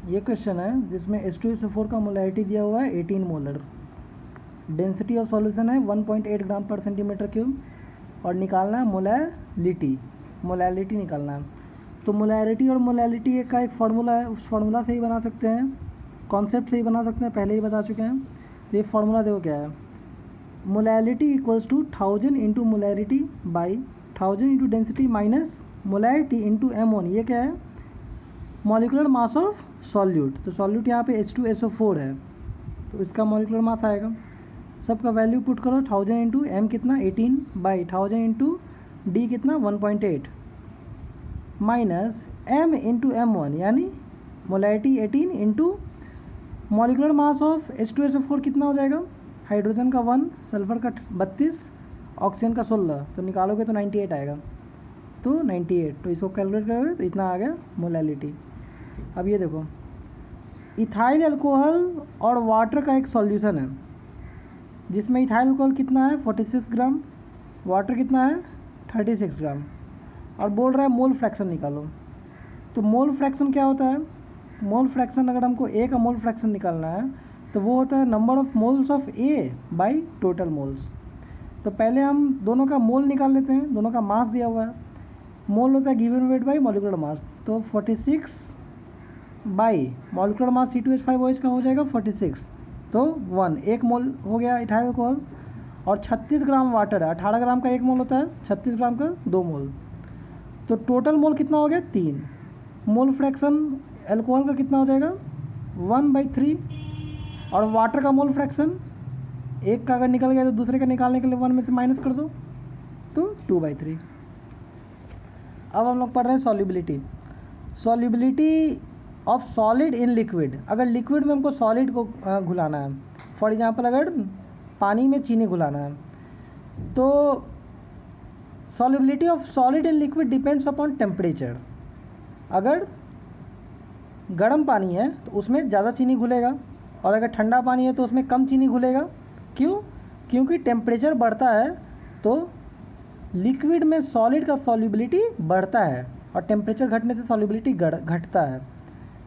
ये क्वेश्चन है जिसमें H2SO4 का मोलैरिटी दिया हुआ है 18 मोलर, डेंसिटी ऑफ सॉल्यूशन है 1.8 ग्राम पर सेंटीमीटर क्यूब और निकालना है मोलैलिटी निकालना है। तो मोलैरिटी और मोलैलिटी का एक फार्मूला है, उस फार्मूला से ही बना सकते हैं, कॉन्सेप्ट से ही बना सकते हैं, पहले ही बता चुके हैं। तो ये फार्मूला देखो क्या है, molality equals to 1000 into molarity by 1000 into density minus molarity into M1। ये क्या है, मॉलिकुलर मास ऑफ सॉल्यूट। तो सॉल्यूट यहाँ पे H2SO4 है, तो इसका मॉलिकुलर मास आएगा। सबका वैल्यू पुट करो, 1000 इंटू M कितना 18 बाई 1000 इंटू D कितना 1.8 माइनस M इंटू M1 यानी molarity 18 into molecular mass of H2SO4 कितना हो जाएगा, हाइड्रोजन का 1, सल्फर का 32, ऑक्सीजन का 16, तो निकालोगे तो 98 आएगा। तो 98, तो इसको कैलकुलेट करोगे तो इतना आ गया मोलैलिटी। अब ये देखो, इथाइल अल्कोहल और वाटर का एक सॉल्यूशन है जिसमें इथाइल अल्कोहल कितना है 46 ग्राम, वाटर कितना है 36 ग्राम, और बोल रहा है मोल फ्रैक्शन निकालो। तो मोल फ्रैक्शन क्या होता है, मोल फ्रैक्शन अगर हमको ए का मोल फ्रैक्शन निकालना है तो वो होता है number of moles of A by total moles. तो पहले हम दोनों का मोल निकाल लेते हैं, दोनों का मास दिया हुआ है, मोल होता है given weight by molecular mass. तो 46 बाई मॉलिकुलर मास C2H5OH का हो जाएगा 46, तो 1, 1 मोल हो गया इथाइल अल्कोहल, और 36 ग्राम वाटर है, 18 ग्राम का 1 मोल होता है, 36 ग्राम का 2 मोल, तो टोटल मोल कितना हो गया 3। मोल फ्रैक्शन अल्कोहल का कितना हो जाएगा 1/3, और वाटर का मोल फ्रैक्शन एक का अगर निकल गया तो दूसरे का निकालने के लिए 1 में से माइनस कर दो, तो 2/3। अब हम लोग पढ़ रहे हैं solubility of solid in liquid. अगर लिक्विड में हमको सॉलिड को घुलाना है, फॉर एग्जांपल अगर पानी में चीनी घुलाना है, तो solubility of solid in liquid depends upon temperature. अगर गर्म पानी है तो उसमें ज़्यादा चीनी घुलेगा, और अगर ठंडा पानी है तो उसमें कम चीनी घुलेगा। क्यों? क्योंकि टेम्परेचर बढ़ता है तो लिक्विड में सॉलिड का सॉल्युबिलिटी बढ़ता है, और टेम्परेचर घटने से सॉल्युबिलिटी घटता है।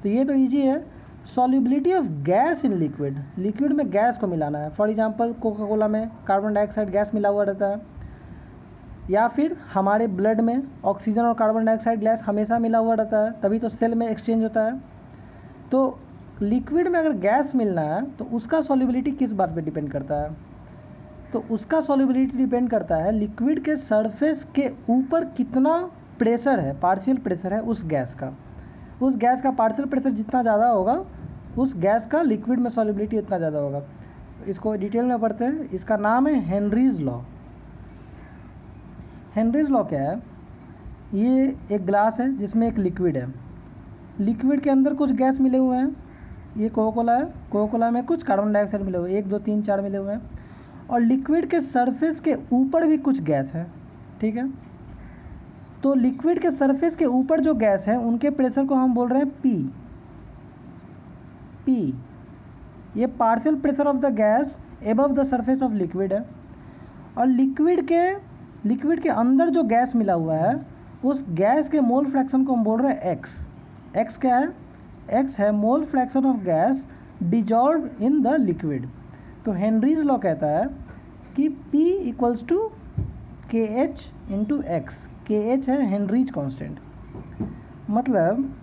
तो ये तो इजी है। Solubility of gas in liquid, liquid में गैस को मिलाना है, फॉर एग्जांपल कोका कोला में कार्बन डाइऑक्साइड गैस मिला हुआ रहता है, या फिर हमारे ब्लड में ऑक्सीजन और कार्बन डाइऑक्साइड गैस हमेशा मिला हुआ रहता है, तभी तो सेल में एक्सचेंज होता है। तो लिक्विड में अगर गैस मिलना है तो उसका सॉल्युबिलिटी किस बात पे डिपेंड करता है, तो उसका सॉल्युबिलिटी डिपेंड करता है लिक्विड के सरफेस के ऊपर कितना प्रेशर है, पार्शियल प्रेशर है उस गैस का। उस गैस का पार्शियल प्रेशर जितना ज़्यादा होगा, उस गैस का लिक्विड में सॉल्युबिलिटी उतना ज़्यादा होगा। इसको डिटेल में पढ़ते हैं। इसका नाम है हेनरीज लॉ। हेनरीज लॉ क्या है, ये एक ग्लास है जिसमें एक लिक्विड है, लिक्विड के अंदर कुछ गैस मिले हुए हैं, ये कोका कोला है, कोका कोला में कुछ कार्बन डाइऑक्साइड मिले हुए हैं, 1 2 3 4 मिले हुए हैं, और लिक्विड के सरफेस के ऊपर भी कुछ गैस है, ठीक है। तो लिक्विड के सरफेस के ऊपर जो गैस है उनके प्रेशर को हम बोल रहे हैं P। ये partial pressure of the gas above the surface of liquid है। और लिक्विड के अंदर जो गैस मिला हुआ है उस गैस के मोल फ्रैक्शन को हम बोल रहे हैं X क्या है, X है mole fraction of gas dissolve in the liquid. तो हेनरीज लॉ कहता है कि P equals to KH into X। KH है हेनरीज कांस्टेंट, मतलब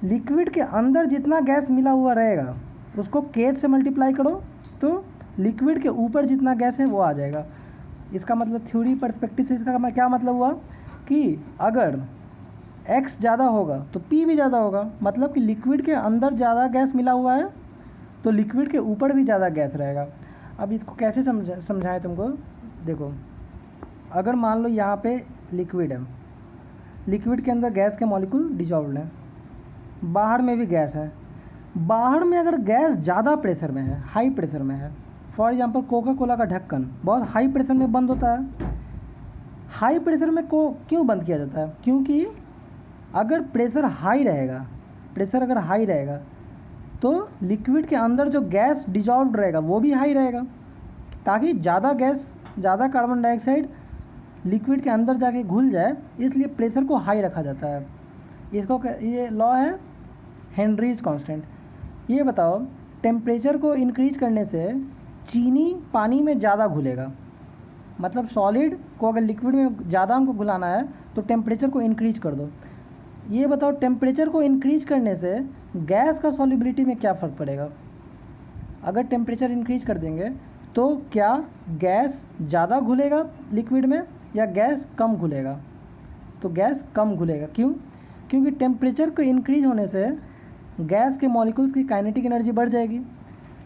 लिक्विड के अंदर जितना गैस मिला हुआ रहेगा उसको KH से मल्टीप्लाई करो तो लिक्विड के ऊपर जितना गैस है वो आ जाएगा। इसका मतलब थ्योरी पर्सपेक्टिव से इसका क्या मतलब हुआ कि अगर X ज़्यादा होगा तो P भी ज़्यादा होगा, मतलब कि लिक्विड के अंदर ज़्यादा गैस मिला हुआ है तो लिक्विड के ऊपर भी ज़्यादा गैस रहेगा। अब इसको कैसे समझाएं तुमको, देखो अगर मान लो यहाँ पे लिक्विड है, लिक्विड के अंदर गैस के मॉलिक्यूल डिजॉल्व्ड हैं, बाहर में भी गैस है, बाहर में अगर गैस ज़्यादा प्रेशर में है, हाई प्रेशर में है, फॉर एग्जांपल कोका कोला का ढक्कन बहुत हाई प्रेशर में बंद होता है। हाई प्रेशर में को क्यों बंद किया जाता है, क्योंकि अगर प्रेशर हाई रहेगा, प्रेशर अगर हाई रहेगा तो लिक्विड के अंदर जो गैस डिजॉल्व रहेगा वो भी हाई रहेगा, ताकि ज़्यादा गैस, ज़्यादा कार्बन डाइऑक्साइड लिक्विड के अंदर जाके घुल जाए, इसलिए प्रेशर को हाई रखा जाता है। इसको ये लॉ है हेनरीज कांस्टेंट। ये बताओ टेम्परेचर को इंक्रीज करने से चीनी पानी में ज़्यादा घुलेगा, मतलब सॉलिड को अगर लिक्विड में ज़्यादा हमको घुलाना है तो टेम्परेचर को इंक्रीज कर दो। ये बताओ टेम्परेचर को इंक्रीज करने से गैस का सॉल्युबिलिटी में क्या फ़र्क पड़ेगा। अगर टेम्परेचर इंक्रीज कर देंगे तो क्या गैस ज़्यादा घुलेगा लिक्विड में या गैस कम घुलेगा। तो गैस कम घुलेगा। क्यों? क्योंकि टेम्परेचर को इंक्रीज होने से गैस के मॉलिक्यूल्स की काइनेटिक एनर्जी बढ़ जाएगी।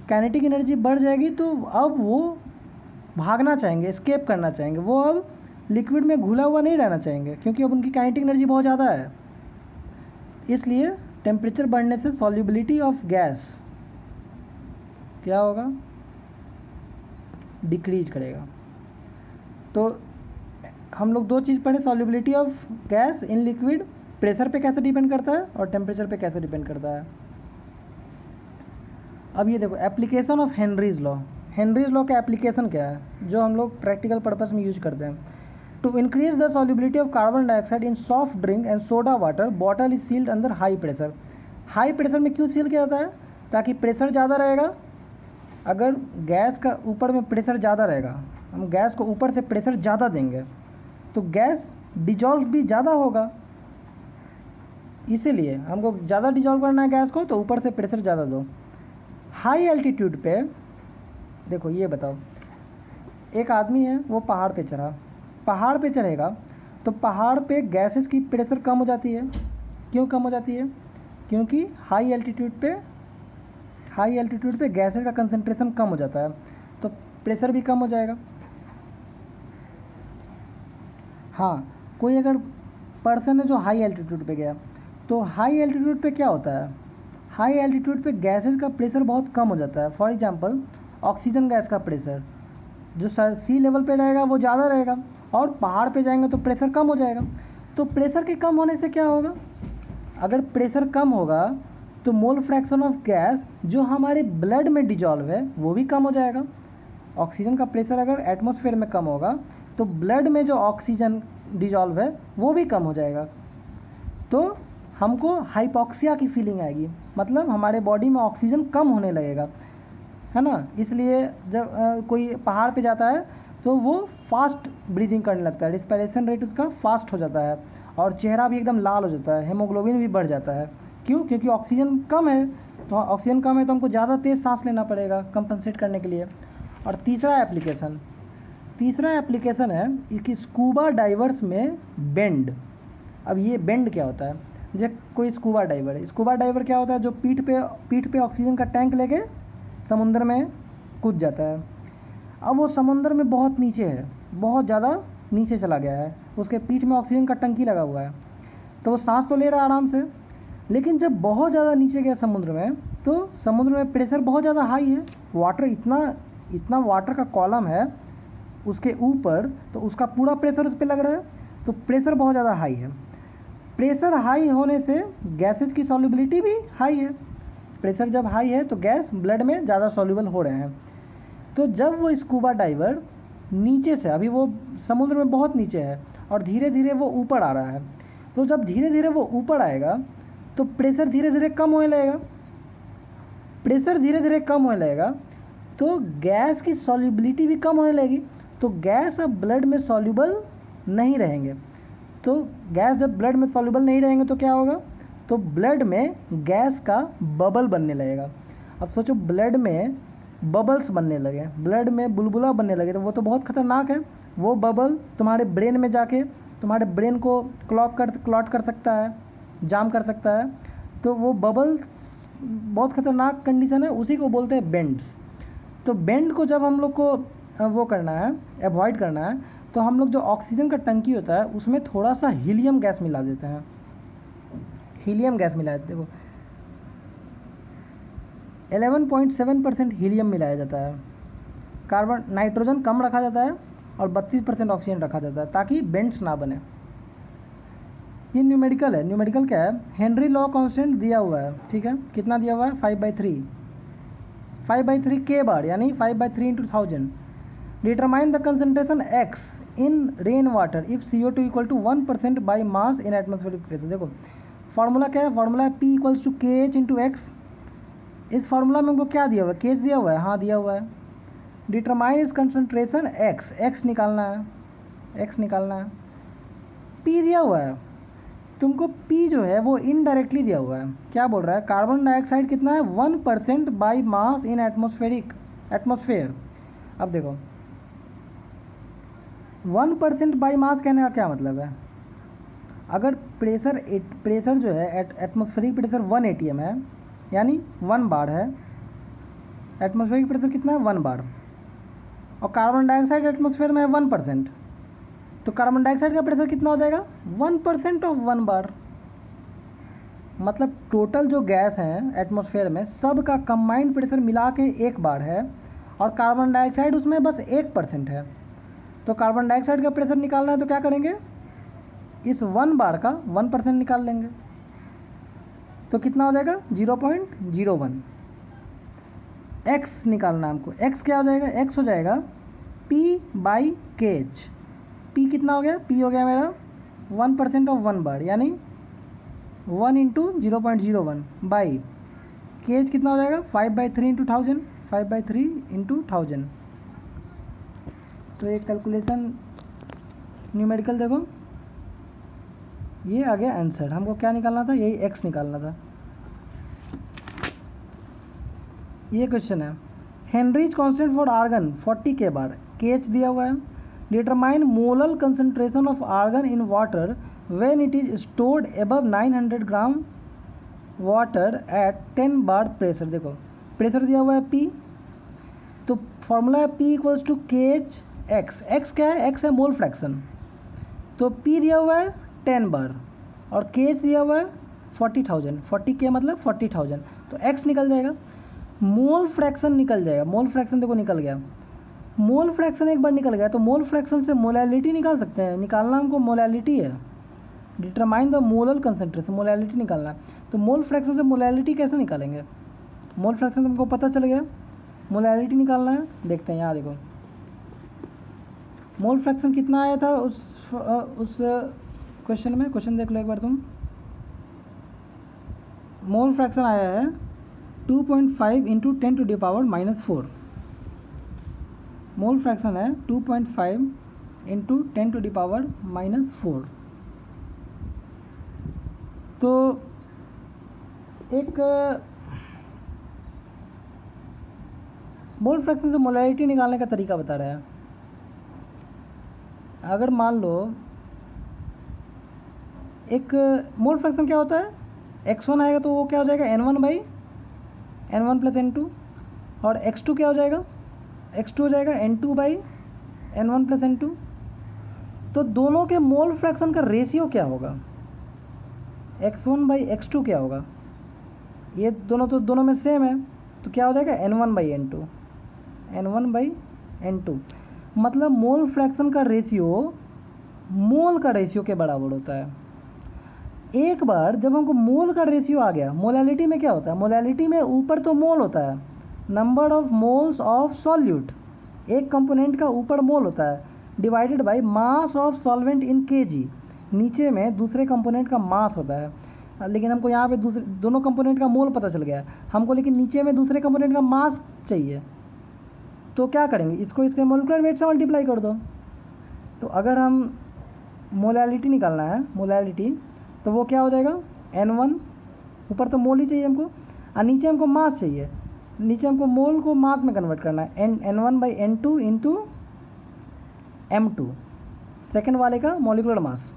काइनेटिक एनर्जी बढ़ जाएगी तो अब वो भागना चाहेंगे, एस्केप करना चाहेंगे, वो अब लिक्विड में घुला हुआ नहीं रहना चाहेंगे क्योंकि अब उनकी काइनेटिक एनर्जी बहुत ज़्यादा है। इसलिए टेम्परेचर बढ़ने से सॉल्युबिलिटी ऑफ गैस क्या होगा, डिक्रीज करेगा। तो हम लोग दो चीज़ पढ़े, solubility of gas in liquid pressure पे कैसे डिपेंड करता है और टेम्परेचर पे कैसे डिपेंड करता है। अब ये देखो application of Henry's law. Henry's law का एप्लीकेशन क्या है जो हम लोग प्रैक्टिकल पर्पस में यूज करते हैं। To increase the solubility of carbon dioxide in soft drink and soda water bottle is sealed under high pressure. High pressure में क्यों सील किया जाता है? ताकि प्रेशर ज़्यादा रहेगा। अगर गैस का ऊपर में प्रेशर ज़्यादा रहेगा, हम गैस को ऊपर से प्रेशर ज़्यादा देंगे तो गैस डिजॉल्व भी ज़्यादा होगा। इसीलिए हमको ज़्यादा डिजॉल्व करना है गैस को तो ऊपर से प्रेशर ज़्यादा दो। हाई एल्टीट्यूड पे देखो, ये बताओ एक आदमी है वो पहाड़ पे चढ़ा, पहाड़ पे चढ़ेगा तो पहाड़ पे गैसेस की प्रेशर कम हो जाती है। क्यों कम हो जाती है? क्योंकि हाई एल्टीट्यूड पे गैसेस का कंसंट्रेशन कम हो जाता है तो प्रेशर भी कम हो जाएगा। हाँ, कोई अगर पर्सन है जो हाई एल्टीट्यूड पे गया तो हाई एल्टीट्यूड पे क्या होता है, हाई एल्टीट्यूड पे गैसेस का प्रेशर बहुत कम हो जाता है। फॉर एग्जांपल ऑक्सीजन गैस का प्रेशर जो सी लेवल पे रहेगा वो ज़्यादा रहेगा और पहाड़ पे जाएंगे तो प्रेशर कम हो जाएगा। तो प्रेशर के कम होने से क्या होगा, अगर प्रेशर कम होगा तो मोल फ्रैक्शन ऑफ गैस जो हमारे ब्लड में डिजॉल्व है वो भी कम हो जाएगा। ऑक्सीजन का प्रेशर अगर एटमॉस्फेयर में कम होगा तो ब्लड में जो ऑक्सीजन डिजॉल्व है वो भी कम हो जाएगा। तो हमको हाइपॉक्सिया की फीलिंग आएगी, मतलब हमारे बॉडी में ऑक्सीजन कम होने लगेगा, है ना। इसलिए जब कोई पहाड़ पे जाता है तो वो फास्ट ब्रीदिंग करने लगता है, रिस्पिरेशन रेट उसका फास्ट हो जाता है और चेहरा भी एकदम लाल हो जाता है, हेमोग्लोबिन भी बढ़ जाता है। क्यों? क्योंकि ऑक्सीजन कम है। तो ऑक्सीजन कम है तो हमको ज़्यादा तेज़ सांस लेना पड़ेगा कंपनसेट करने के लिए। और तीसरा एप्लीकेशन है इसकी स्कूबा डाइवर्स में बेंड। अब ये बेंड क्या होता है, जैसे कोई स्कूबा डाइवर क्या होता है, जो पीठ पे ऑक्सीजन का टैंक लेके समुद्र में कूद जाता है। अब वो समुद्र में बहुत नीचे है, बहुत ज़्यादा नीचे चला गया है, उसके पीठ में ऑक्सीजन का टंकी लगा हुआ है तो वो सांस तो ले रहा है आराम से, लेकिन जब बहुत ज़्यादा नीचे गया समुद्र में तो समुद्र में प्रेशर बहुत ज़्यादा हाई है। वाटर इतना वाटर का कॉलम है उसके ऊपर, तो उसका पूरा प्रेशर उस पर लग रहा है, तो प्रेशर बहुत ज़्यादा हाई है। प्रेशर हाई होने से गैसेज की सॉल्युबिलिटी भी हाई है। प्रेशर जब हाई है तो गैस ब्लड में ज़्यादा सॉल्युबल हो रहे हैं। तो जब वो स्कूबा डाइवर नीचे से, अभी वो समुद्र में बहुत नीचे है और धीरे धीरे वो ऊपर आ रहा है, तो जब धीरे धीरे वो ऊपर आएगा तो प्रेशर धीरे धीरे कम होने लगेगा, तो गैस की सॉल्युबिलिटी भी कम होने लगेगी, तो गैस अब ब्लड में सॉल्युबल नहीं रहेंगे। तो गैस जब ब्लड में सॉल्युबल नहीं रहेंगे तो क्या होगा, तो ब्लड में गैस का बबल बनने लगेगा। अब सोचो ब्लड में बबल्स बनने लगे, ब्लड में बुलबुला बनने लगे, तो वो तो बहुत खतरनाक है। वो बबल तुम्हारे ब्रेन में जाके तुम्हारे ब्रेन को क्लॉट कर सकता है, जाम कर सकता है। तो वो बबल बहुत खतरनाक कंडीशन है, उसी को बोलते हैं बेंड्स। तो बेंड को जब हम लोग को वो करना है, अवॉइड करना है, तो हम लोग जो ऑक्सीजन का टंकी होता है उसमें थोड़ा सा हीलियम गैस मिला देते हैं। हीलियम गैस मिलाया, देखो 11.7% हीलियम मिलाया जाता है। नाइट्रोजन कम रखा जाता है और 32% ऑक्सीजन रखा जाता है ताकि बेंड्स ना बने। ये न्यूमेरिकल है। न्यूमेरिकल क्या है, हेनरी लॉ कांस्टेंट दिया हुआ है, ठीक है, कितना दिया हुआ है, 5/3 के बार, यानी 5/3 × 1000। Determine the concentration x in rain water if CO2 = 1% by mass in atmospheric pressure. देखो फार्मूला क्या है, फार्मूला है P equals to K H into x. इस फार्मूला में हमको क्या दिया हुआ है, के एच दिया हुआ है, हाँ दिया हुआ है। डिटरमाइन इस कंसनट्रेशन एक्स, एक्स निकालना है, एक्स निकालना है। पी दिया हुआ है, तुमको पी जो है वो इनडायरेक्टली दिया हुआ है। क्या बोल रहा है, कार्बन डाइऑक्साइड कितना है 1% बाई मास इन एटमॉस्फेयर। अब देखो 1% बाई मास कहने का क्या मतलब है, अगर प्रेशर जो है एटमॉस्फेरिक प्रेशर 1 atm है, यानी 1 बार है। एटमॉस्फेरिक प्रेशर कितना है 1 बार, और कार्बन डाइऑक्साइड एटमॉस्फेयर में है 1%, तो कार्बन डाइऑक्साइड का प्रेशर कितना हो जाएगा 1% ऑफ 1 बार। मतलब टोटल जो गैस हैं एटमॉस्फेयर में सब का कंबाइंड प्रेशर मिला के 1 बार है, और कार्बन डाइऑक्साइड उसमें बस 1% है। तो कार्बन डाइऑक्साइड का प्रेशर निकालना है तो क्या करेंगे, इस 1 बार का 1% निकाल लेंगे, तो कितना हो जाएगा 0.01। एक्स निकालना है हमको, एक्स क्या हो जाएगा, एक्स हो जाएगा P बाई के एच। पी कितना हो गया, पी हो गया मेरा 1% ऑफ 1 बार, यानी 1 इंटू 0.01 बाई के एच कितना हो जाएगा 5/3 इंटू 1000, 5/3 इंटू 1000। तो एक कैलकुलेशन न्यूमेरिकल देखो, ये आ गया आंसर। हमको क्या निकालना था, यही एक्स निकालना था। ये क्वेश्चन है, हेनरीज कांस्टेंट फॉर आर्गन 40 के बार, के एच दिया हुआ है। Determine molal concentration of argon in water when it is stored above 900 gram water at 10 bar pressure. देखो प्रेशर दिया हुआ है P, तो फॉर्मूला है P equals to K H x. X क्या है, एक्स है मोल फ्रैक्शन, तो P दिया हुआ है 10 बार और के एच दिया हुआ है 40,000, 40 के मतलब 40,000, तो एक्स निकल जाएगा। मोल फ्रैक्शन निकल जाएगा, मोल फ्रैक्शन देखो निकल गया, मोल फ्रैक्शन एक बार निकल गया, तो मोल फ्रैक्शन से मोलैलिटी निकाल सकते हैं। निकालना हमको मोलैलिटी है, determine the molal concentration, molality निकालना है। तो मोल फ्रैक्शन से मोलैलिटी कैसे निकालेंगे, मोल फ्रैक्शन से हमको पता चल गया, मोलैलिटी निकालना है। देखते हैं यहाँ देखो मोल फ्रैक्शन कितना आया था उस क्वेश्चन में, क्वेश्चन देख लो एक बार तुम। मोल फ्रैक्शन आया है 2.5 into 10 to the power -4। Mole fraction है 2.5 इंटू 10 टू द पावर -4। तो एक मोल फ्रैक्शन से मोलैलिटी निकालने का तरीका बता रहा है। अगर मान लो एक मोल फ्रैक्शन क्या होता है, x1 आएगा तो वो क्या हो जाएगा n1 प्लस n2, और x2 क्या हो जाएगा, x2 हो जाएगा n2/n1 प्लस n2। तो दोनों के मोल फ्रैक्शन का रेशियो क्या होगा, x1/x2 क्या होगा, ये दोनों तो दोनों में सेम है, तो क्या हो जाएगा n1/n2, n1/n2। मतलब मोल फ्रैक्शन का रेशियो मोल का रेशियो के बराबर होता है। एक बार जब हमको मोल का रेशियो आ गया, मोलैलिटी में क्या होता है, मोलैलिटी में ऊपर तो मोल होता है, number of moles of solute, एक कंपोनेंट का ऊपर मोल होता है, divided by mass of solvent in KG, नीचे में दूसरे कंपोनेंट का मास होता है। लेकिन हमको यहाँ पे दूसरे दोनों कंपोनेंट का मोल पता चल गया है हमको, लेकिन नीचे में दूसरे कंपोनेंट का मास चाहिए, तो क्या करेंगे, इसको इसके मोलिकुलर वेट से मल्टीप्लाई कर दो। तो अगर हम मोलैलिटी निकालना है, मोलैलिटी, तो वो क्या हो जाएगा n1, ऊपर तो मोल ही चाहिए हमको, और नीचे हमको मास चाहिए, नीचे हमको मोल को मास में कन्वर्ट करना है, n1/n2 इंटू m2, सेकेंड वाले का मोलिकुलर मास।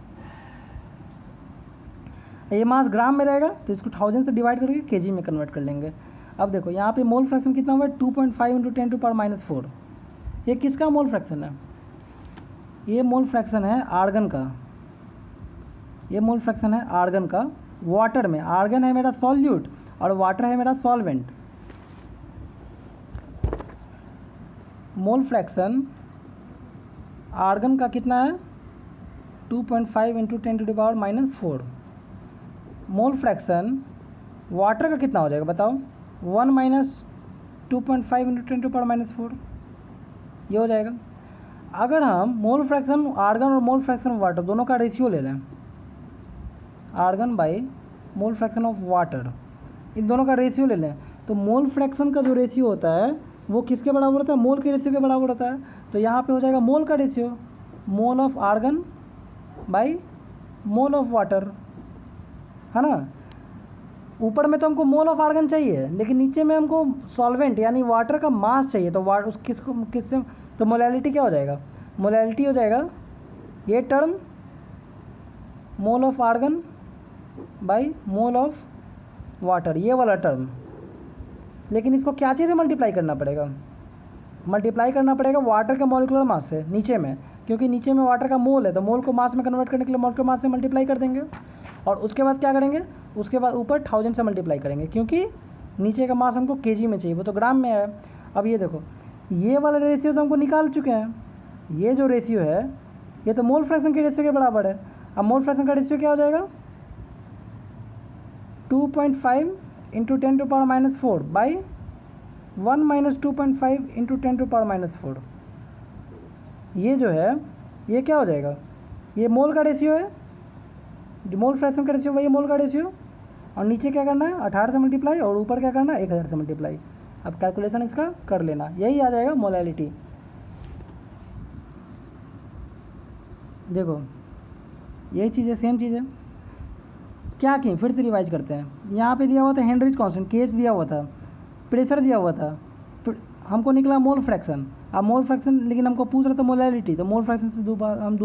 ये मास ग्राम में रहेगा तो इसको 1000 से डिवाइड करके केजी में कन्वर्ट कर लेंगे। अब देखो यहाँ पे मोल फ्रैक्शन कितना हुआ है 2.5 इंटू 10 टू पावर -4। ये किसका मोल फ्रैक्शन है, ये मोल फ्रैक्शन है आर्गन का, ये मोल फ्रैक्शन है आर्गन का वाटर में। आर्गन है मेरा सॉल्यूट और वाटर है मेरा सॉल्वेंट। मोल फ्रैक्शन आर्गन का कितना है 2.5 into 10 to the power -4। Mole fraction water का कितना हो जाएगा बताओ, 1 माइनस 2.5 इंटू 10 टू पावर -4, ये हो जाएगा। अगर हम मोल फ्रैक्शन आर्गन और मोल फ्रैक्शन वाटर दोनों का रेशियो ले लें, argon by mole fraction of water, इन दोनों का रेशियो ले लें तो मोल फ्रैक्शन का जो रेशियो होता है वो किसके बराबर होता है, मोल के रेशियो के बराबर होता है। तो यहाँ पे हो जाएगा मोल का ratio, mole of argon by mole of water, है ना। ऊपर में तो हमको मोल ऑफ आर्गन चाहिए, लेकिन नीचे में हमको सॉल्वेंट यानी वाटर का मास चाहिए। तो उस किससे तो मोलैलिटी क्या हो जाएगा, मोलैलिटी हो जाएगा ये term mole of argon by mole of water, ये वाला टर्म। लेकिन इसको क्या चीज़ से मल्टीप्लाई करना पड़ेगा, मल्टीप्लाई करना पड़ेगा वाटर के मॉलिक्यूलर मास से नीचे में, क्योंकि नीचे में वाटर का मोल है तो मोल को मास में कन्वर्ट करने के लिए मोल के मास से मल्टीप्लाई कर देंगे। और उसके बाद क्या करेंगे, उसके बाद ऊपर 1000 से मल्टीप्लाई करेंगे, क्योंकि नीचे का मास हमको केजी में चाहिए, वो तो ग्राम में है। अब ये देखो, ये वाला रेशियो तो हमको निकाल चुके हैं, ये जो रेशियो है ये तो मोल फ्रैक्शन के रेशियो के बराबर है। अब मोल फ्रैक्शन का रेशियो क्या हो जाएगा, 2.5 इंटू 10⁻⁴ बाई 1 - 2.5 इंटू 10⁻⁴। ये जो है ये क्या हो जाएगा, ये मोल का रेशियो है, जो मोल फ्रैक्शन का रेशियो वही मोल का रेशियो। और नीचे क्या करना है 18 से मल्टीप्लाई, और ऊपर क्या करना है 1000 से मल्टीप्लाई। अब कैलकुलेशन इसका कर लेना, यही आ जाएगा मोलैलिटी। देखो यही चीज़ है, सेम चीज़ है। क्या की फिर से रिवाइज करते हैं। यहाँ पे दिया हुआ था हेनरीज कांस्टेंट, केस दिया हुआ था, प्रेशर दिया हुआ था, हमको निकला मोल फ्रैक्शन। अब मोल फ्रैक्शन लेकिन हमको पूछ रहा था मोलैलिटी, तो मोल फ्रैक्शन से हम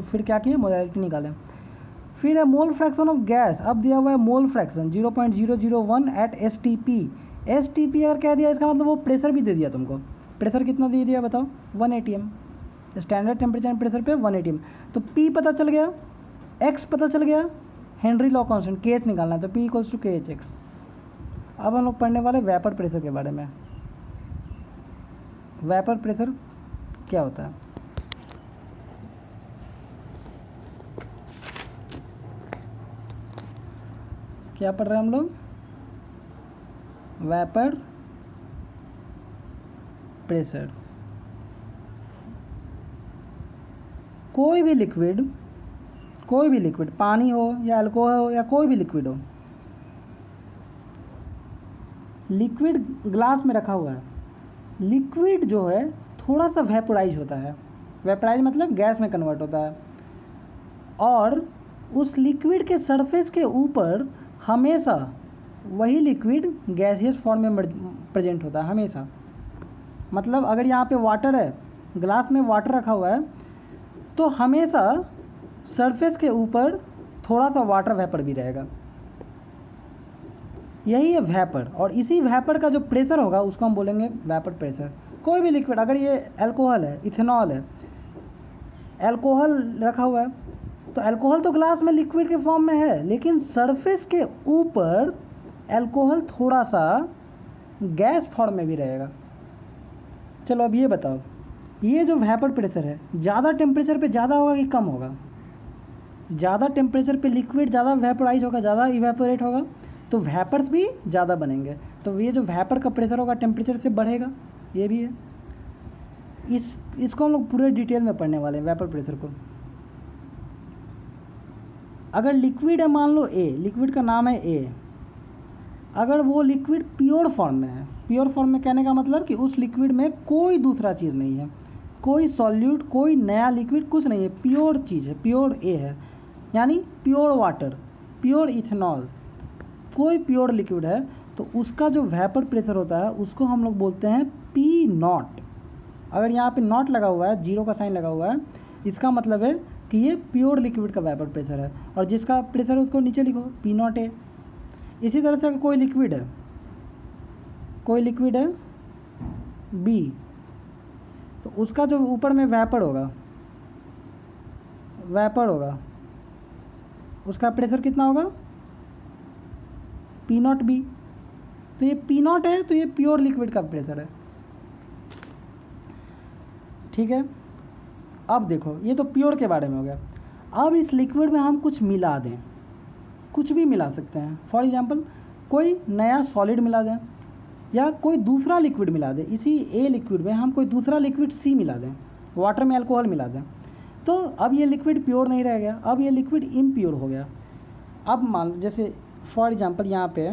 फिर क्या किए मोलैलिटी निकालें। फिर है मोल फ्रैक्शन ऑफ गैस, अब दिया हुआ है mole fraction 0.001 at STP। STP अगर कह दिया इसका मतलब वो प्रेशर भी दे दिया तुमको। प्रेशर कितना दे दिया बताओ, 1 atm, standard temperature and pressure पे 1 atm। तो P पता चल गया, X पता चल गया, हेनरी लॉ कांस्टेंट KH निकालना है, तो P = KHX। अब हम लोग पढ़ने वाले वेपर प्रेशर के बारे में। वेपर प्रेशर क्या होता है, क्या पढ़ रहे हैं हम लोग, वेपर प्रेशर। कोई भी लिक्विड पानी हो या अल्कोहल हो या कोई भी लिक्विड हो, लिक्विड ग्लास में रखा हुआ है, लिक्विड जो है थोड़ा सा वेपोराइज होता है, वेपोराइज मतलब गैस में कन्वर्ट होता है, और उस लिक्विड के सरफेस के ऊपर हमेशा वही लिक्विड गैसियस फॉर्म में प्रेजेंट होता है हमेशा। मतलब अगर यहाँ पे वाटर है, ग्लास में वाटर रखा हुआ है, तो हमेशा सरफेस के ऊपर थोड़ा सा वाटर वेपर भी रहेगा, यही है वेपर। और इसी वेपर का जो प्रेशर होगा उसको हम बोलेंगे वेपर प्रेशर। कोई भी लिक्विड, अगर ये अल्कोहल है, इथेनॉल है, अल्कोहल रखा हुआ है, तो अल्कोहल तो ग्लास में लिक्विड के फॉर्म में है, लेकिन सरफेस के ऊपर अल्कोहल थोड़ा सा गैस फॉर्म में भी रहेगा। चलो अब ये बताओ, ये जो वेपर प्रेशर है ज़्यादा टेम्परेचर पे ज़्यादा होगा कि कम होगा? ज़्यादा टेम्परेचर पे लिक्विड ज़्यादा वेपोराइज होगा, ज़्यादा इवेपोरेट होगा, तो वेपर्स भी ज़्यादा बनेंगे। तो ये जो वेपर का प्रेशर होगा टेम्परेचर से बढ़ेगा, ये भी है। इसको हम लोग पूरे डिटेल में पढ़ने वाले हैं वेपर प्रेशर को। अगर लिक्विड है, मान लो ए, लिक्विड का नाम है ए, अगर वो लिक्विड प्योर फॉर्म में है, प्योर फॉर्म में कहने का मतलब कि उस लिक्विड में कोई दूसरा चीज़ नहीं है, कोई सॉल्यूट, कोई नया लिक्विड कुछ नहीं है, प्योर चीज़ है, प्योर ए है, यानी प्योर वाटर, प्योर इथेनॉल, कोई प्योर लिक्विड है, तो उसका जो वेपर प्रेशर होता है उसको हम लोग बोलते हैं P0। अगर यहाँ पे नॉट लगा हुआ है, जीरो का साइन लगा हुआ है, इसका मतलब है कि ये प्योर लिक्विड का वेपर प्रेशर है, और जिसका प्रेशर है उसको नीचे लिखो P0 है। इसी तरह से अगर कोई लिक्विड है, कोई लिक्विड है B, तो उसका जो ऊपर में वेपर होगा, उसका प्रेशर कितना होगा P0B। तो ये P0 है, तो ये प्योर लिक्विड का प्रेशर है, ठीक है। अब देखो, ये तो प्योर के बारे में हो गया। अब इस लिक्विड में हम कुछ मिला दें, कुछ भी मिला सकते हैं। फॉर एग्जांपल कोई नया सॉलिड मिला दें, या कोई दूसरा लिक्विड मिला दें। इसी ए लिक्विड में हम कोई दूसरा लिक्विड C मिला दें, वाटर में अल्कोहल मिला दें, तो अब ये लिक्विड प्योर नहीं रह गया, अब ये लिक्विड इम्प्योर हो गया। अब मान लो जैसे फॉर एग्जांपल यहाँ पे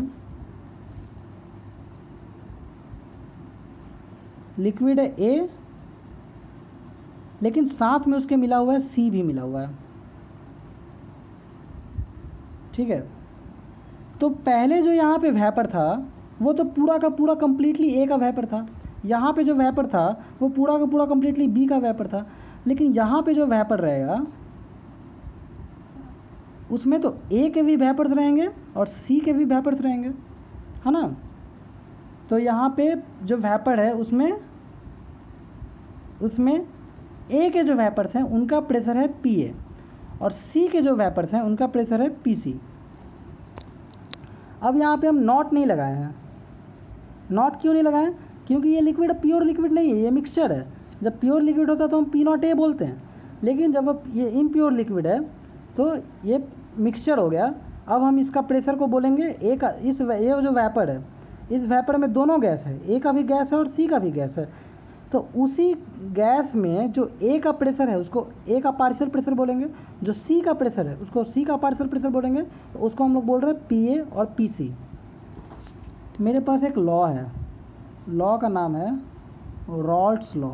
लिक्विड है ए, लेकिन साथ में उसके मिला हुआ है सी भी मिला हुआ है, ठीक है। तो पहले जो यहाँ पे वेपर था वो तो पूरा का पूरा कंप्लीटली ए का वेपर था, यहाँ पे जो वेपर था वो पूरा का पूरा कंप्लीटली बी का वेपर था, लेकिन यहाँ पे जो वेपर रहेगा उसमें तो ए के भी वेपर्स रहेंगे और सी के भी वेपर्स रहेंगे, है ना। तो यहाँ पे जो वेपर है उसमें ए के जो वेपर्स हैं उनका प्रेशर है पी ए और सी के जो वेपर्स हैं उनका प्रेशर है पी सी। अब यहाँ पे हम नॉट नहीं लगाए हैं। नॉट क्यों नहीं लगाए? क्योंकि ये लिक्विड प्योर लिक्विड नहीं है, ये मिक्सचर है। जब प्योर लिक्विड होता है तो हम पी नॉट ए बोलते हैं, लेकिन जब अब ये इम्प्योर लिक्विड है तो ये मिक्सचर हो गया। अब हम इसका प्रेशर को बोलेंगे ए का। ये जो वेपर है, इस वेपर में दोनों गैस है, ए का भी गैस है और सी का भी गैस है। तो उसी गैस में जो ए का प्रेशर है उसको ए का पार्शियल प्रेशर बोलेंगे, जो सी का प्रेशर है उसको सी का पार्शियल प्रेशर बोलेंगे। तो उसको हम लोग बोल रहे हैं पी ए और पी सी। मेरे पास एक लॉ है, लॉ का नाम है रॉल्ट्स लॉ।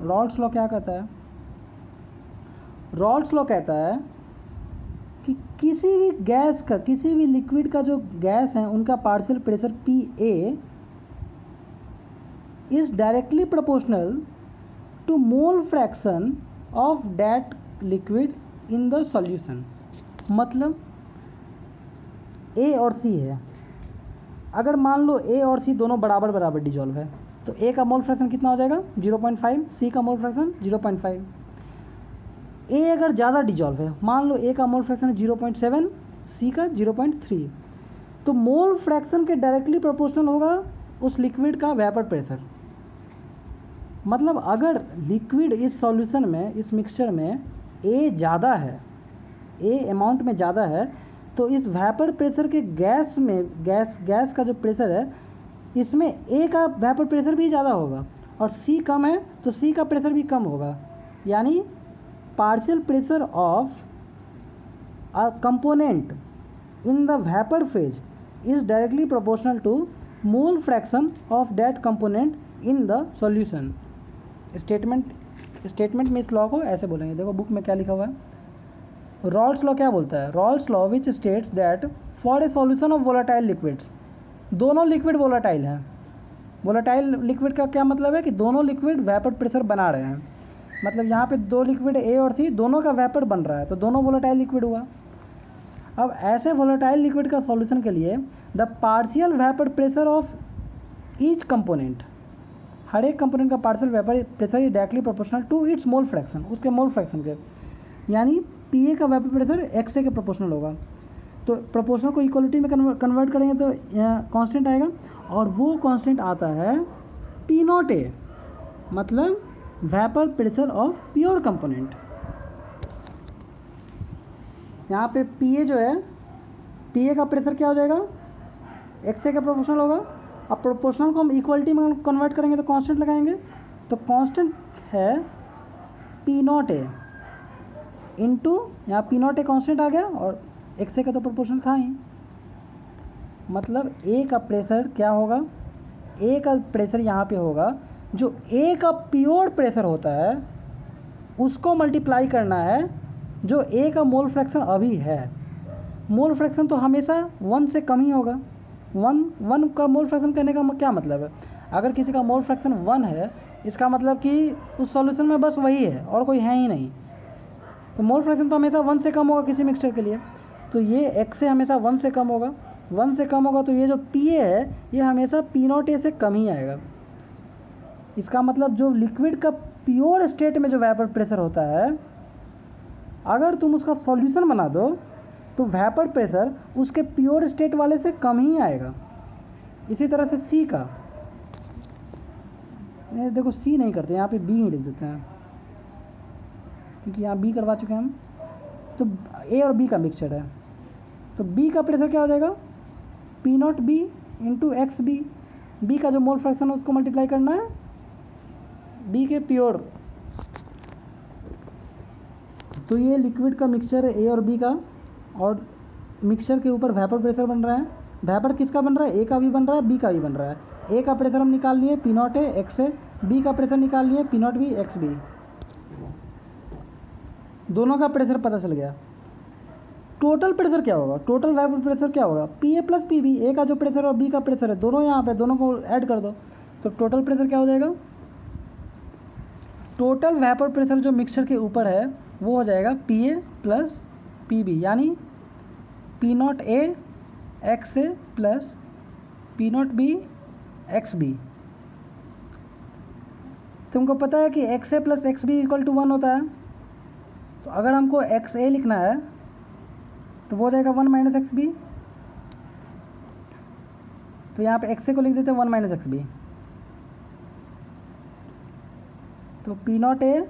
रॉल्ट्स लॉ क्या कहता है? रॉल्ट्स लॉ कहता है कि किसी भी गैस का, किसी भी लिक्विड का जो गैस है उनका partial pressure P A is directly proportional to mole fraction of that liquid in the solution। मतलब A और C है, अगर मान लो A और C दोनों बराबर बराबर डिजॉल्व है तो A का मोल फ्रैक्शन कितना हो जाएगा 0.5, C का मोल फ्रैक्शन 0.5। A अगर ज़्यादा डिजॉल्व है, मान लो A का मोल फ्रैक्शन 0.7, C का 0.3, तो मोल फ्रैक्शन के डायरेक्टली प्रोपोर्शनल होगा उस लिक्विड का वेपर प्रेशर। मतलब अगर लिक्विड इस सॉल्यूशन में, इस मिक्सचर में ए ज़्यादा है, ए अमाउंट में ज़्यादा है, तो इस वेपर प्रेशर के गैस में, गैस का जो प्रेशर है इसमें ए का वेपर प्रेशर भी ज़्यादा होगा और सी कम है तो सी का प्रेशर भी कम होगा। यानी partial pressure of a component in the vapour phase is directly proportional to mole fraction of that component in the solution. Statement में इस लॉ को ऐसे बोलेंगे, देखो बुक में क्या लिखा हुआ है। रॉल्ट्स लॉ क्या बोलता है? Raoult's law which states that for a solution of volatile liquids, दोनों लिक्विड वोलाटाइल हैं। वोलाटाइल लिक्विड का क्या मतलब है कि दोनों लिक्विड वेपर प्रेशर बना रहे हैं। मतलब यहाँ पे दो लिक्विड ए और सी दोनों का वेपर बन रहा है तो दोनों वोलाटाइल लिक्विड हुआ। अब ऐसे वोलाटाइल लिक्विड का सॉल्यूशन के लिए the partial vapour pressure of each component, हर एक कंपोनेंट का partial vapour pressure is directly proportional to its mole fraction, उसके मोल फ्रैक्शन के। यानी पी ए का वेपर प्रेशर एक्स ए के प्रोपोर्शनल होगा। तो प्रोपोर्शनल को इक्वलिटी में कन्वर्ट करेंगे तो कांस्टेंट आएगा और वो कांस्टेंट आता है पी नॉट ए, मतलब vapour pressure of pure component. यहाँ पे पी ए जो है, पी ए का प्रेशर क्या हो जाएगा एक्स ए का प्रोपोर्शनल होगा। अब प्रोपोर्शनल को हम इक्वलिटी में कन्वर्ट करेंगे तो कांस्टेंट लगाएंगे, तो कांस्टेंट है पी नॉट ए इंटू, यहाँ पी नॉट ए कांस्टेंट आ गया और एक्स ए का तो प्रोपोर्शनल था ही। मतलब ए का प्रेशर क्या होगा, ए का प्रेशर यहाँ पे होगा, जो ए का प्योर प्रेशर होता है उसको मल्टीप्लाई करना है जो ए का मोल फ्रैक्शन अभी है। मोल फ्रैक्शन तो हमेशा 1 से कम ही होगा। 1 का मोल फ्रैक्शन करने का क्या मतलब है? अगर किसी का मोल फ्रैक्शन 1 है इसका मतलब कि उस सॉल्यूशन में बस वही है और कोई है ही नहीं। तो मोल फ्रैक्शन तो हमेशा 1 से कम होगा किसी मिक्सचर के लिए, तो ये एक्स से हमेशा 1 से कम होगा। 1 से कम होगा तो ये जो पी ए है ये हमेशा पी नॉट ए से कम ही आएगा। इसका मतलब जो लिक्विड का प्योर स्टेट में जो वेपर प्रेशर होता है, अगर तुम उसका सॉल्यूशन बना दो तो वेपर प्रेशर उसके प्योर स्टेट वाले से कम ही आएगा। इसी तरह से सी का, देखो सी नहीं करते, यहाँ पे बी ही लिख देते हैं क्योंकि यहाँ बी करवा चुके हैं हम। तो ए और बी का मिक्सचर है, तो बी का प्रेशर क्या हो जाएगा P naught B into x B. B का जो मोल फ्रैक्शन है उसको मल्टीप्लाई करना है बी के प्योर। तो ये लिक्विड का मिक्सचर है ए और बी का, और मिक्सचर के ऊपर वेपर प्रेशर बन रहा है। वेपर किसका बन रहा है? ए का भी बन रहा है, बी का भी बन रहा है। ए का प्रेशर हम निकाल लिए P naught A x A, B का प्रेशर निकाल लिए P naught B x B. दोनों का प्रेशर पता चल गया। टोटल प्रेशर क्या होगा? टोटल वेपर प्रेशर क्या होगा? P A plus P B. A का जो प्रेशर और बी का प्रेशर है दोनों यहाँ पे, दोनों को ऐड कर दो तो टोटल प्रेशर क्या हो जाएगा? टोटल वेपर प्रेशर जो मिक्सचर के ऊपर है वो हो जाएगा P A plus P B, यानी P naught A x A plus P naught B x B. तुमको पता है कि X A plus X B equal to 1 होता है। तो अगर हमको एक्स ए लिखना है तो वो हो जाएगा 1 माइनस एक्स बी। तो यहाँ पे एक्स ए को लिख देते हैं 1 माइनस एक्स बी। तो P naught A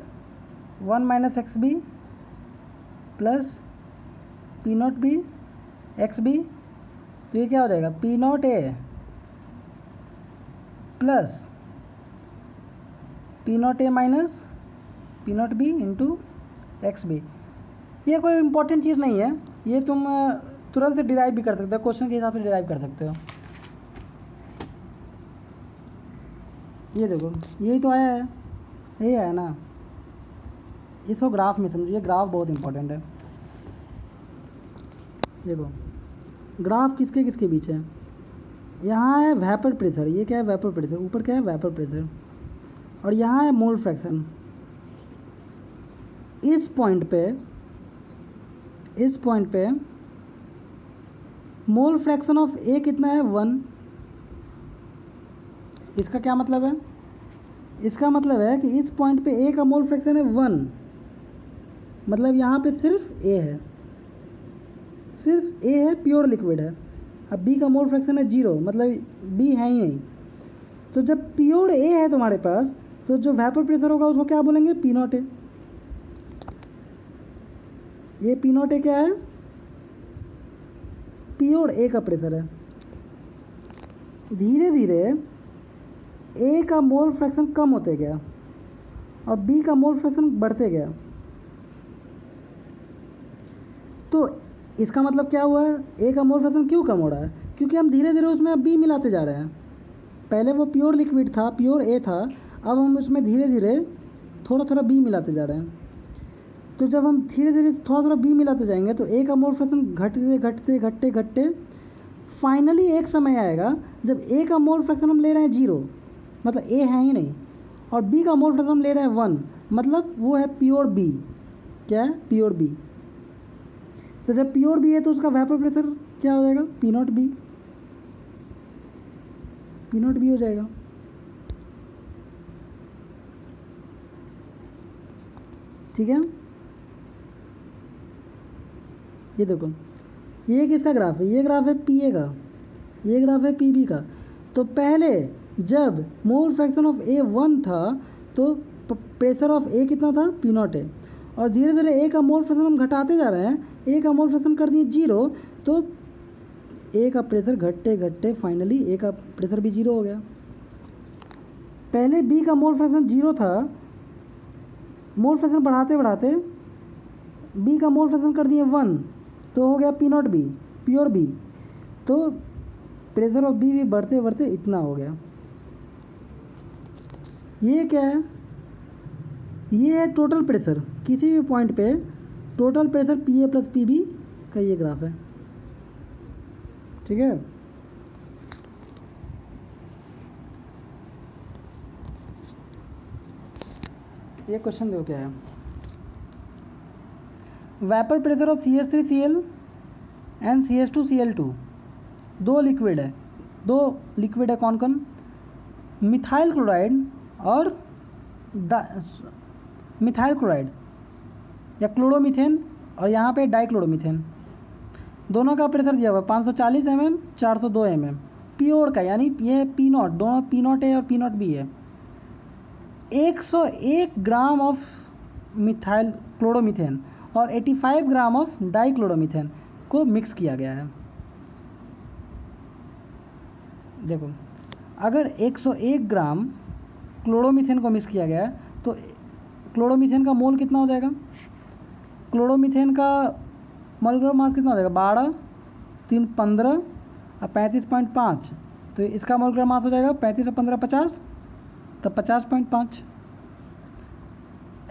1 minus x B plus P naught B x B. तो ये क्या हो जाएगा? P naught A plus P naught A minus P naught B into x B. ये कोई इंपॉर्टेंट चीज़ नहीं है, ये तुम तुरंत से डिराइव भी कर सकते हो, क्वेश्चन के हिसाब से डिराइव कर सकते हो। ये देखो यही तो आया है, यही आया ना। इसको ग्राफ में समझिए, ग्राफ बहुत इंपॉर्टेंट है। देखो ग्राफ किसके किसके बीच है? यहाँ है वेपर प्रेशर, ये क्या है? Vapour pressure. ऊपर क्या है? Vapour pressure. और यहाँ है मोल फ्रैक्शन। इस पॉइंट पे मोल फ्रैक्शन ऑफ ए कितना है? 1। इसका क्या मतलब है? इसका मतलब है कि इस पॉइंट पे ए का मोल फ्रैक्शन है 1, मतलब यहाँ पे सिर्फ ए है, सिर्फ ए है, प्योर लिक्विड है। अब बी का मोल फ्रैक्शन है 0, मतलब बी है ही नहीं। तो जब प्योर ए है तुम्हारे पास तो जो वेपर प्रेशर होगा उसको क्या बोलेंगे? पी नॉट ए। ये पी नॉट ए क्या है? प्योर ए का प्रेशर है। धीरे धीरे ए का मोल फ्रैक्शन कम होते गया और बी का मोल फ्रैक्शन बढ़ते गया। तो इसका मतलब क्या हुआ है? ए का मोल फ्रैक्शन क्यों कम हो रहा है? क्योंकि हम धीरे धीरे उसमें अब बी मिलाते जा रहे हैं। पहले वो प्योर लिक्विड था, प्योर ए था, अब हम उसमें धीरे धीरे थोड़ा थोड़ा बी मिलाते जा रहे हैं। तो जब हम धीरे धीरे थोड़ा थोड़ा बी मिलाते जाएंगे तो ए का मोल फ्रैक्शन घटते घटते घटते घटते फाइनली एक समय आएगा जब ए का मोल फ्रैक्शन हम ले रहे हैं 0, मतलब ए है ही नहीं, और बी का मोल फ्रैक्शन हम ले रहे हैं 1, मतलब वो है प्योर बी। क्या है? Pure B. तो जब प्योर बी है तो उसका वेपर प्रेशर क्या हो जाएगा? P naught B. P naught B हो जाएगा। ठीक है, ये देखो ये किसका ग्राफ है? ये ग्राफ है पी ए का, ये ग्राफ है पी बी का। तो पहले जब मोल फ्रैक्शन ऑफ ए 1 था तो प्रेशर ऑफ ए कितना था? पी नॉट ए। और धीरे धीरे ए का मोल फ्रैक्शन हम घटाते जा रहे हैं, ए का मोल फ्रैक्शन कर दिए 0, तो ए का प्रेशर घटते घटते फाइनली ए का प्रेशर भी 0 हो गया। पहले बी का मोल फ्रैक्शन 0 था, मोल फ्रैक्शन बढ़ाते बढ़ाते बी का मोल फ्रैक्शन कर दिए 1, तो हो गया P naught B, pure B. तो प्रेशर ऑफ बी भी बढ़ते बढ़ते इतना हो गया। ये क्या है? ये है टोटल प्रेशर। किसी भी पॉइंट पे total pressure P A plus P B का ये ग्राफ है। ठीक है, ये क्वेश्चन देखो क्या है। Vapour pressure of CH3Cl and CH2Cl2, दो लिक्विड है कौन कौन? मिथाइल क्लोराइड और मिथाइल क्लोराइड या क्लोरोमीथेन, और यहाँ पे डाइक्लोरोमीथेन। दोनों का प्रेशर दिया हुआ 540 mm 402 mm प्योर का, यानी ये पी नॉट, दोनों पी नॉट ए और पी नॉट बी है। 101 ग्राम ऑफ मिथाइल क्लोरोमीथेन और 85 ग्राम ऑफ डाइक्लोरोमीथेन को मिक्स किया गया है। देखो अगर 101 ग्राम क्लोरोमीथेन को मिक्स किया गया है तो क्लोरोमीथेन का मोल कितना हो जाएगा? क्लोरोमीथेन का मॉलिक्यूलर मास कितना हो जाएगा? 12 3 15 और 35.5, तो इसका मोलकुलर मास हो जाएगा 35 और 15 50, तो 50.5।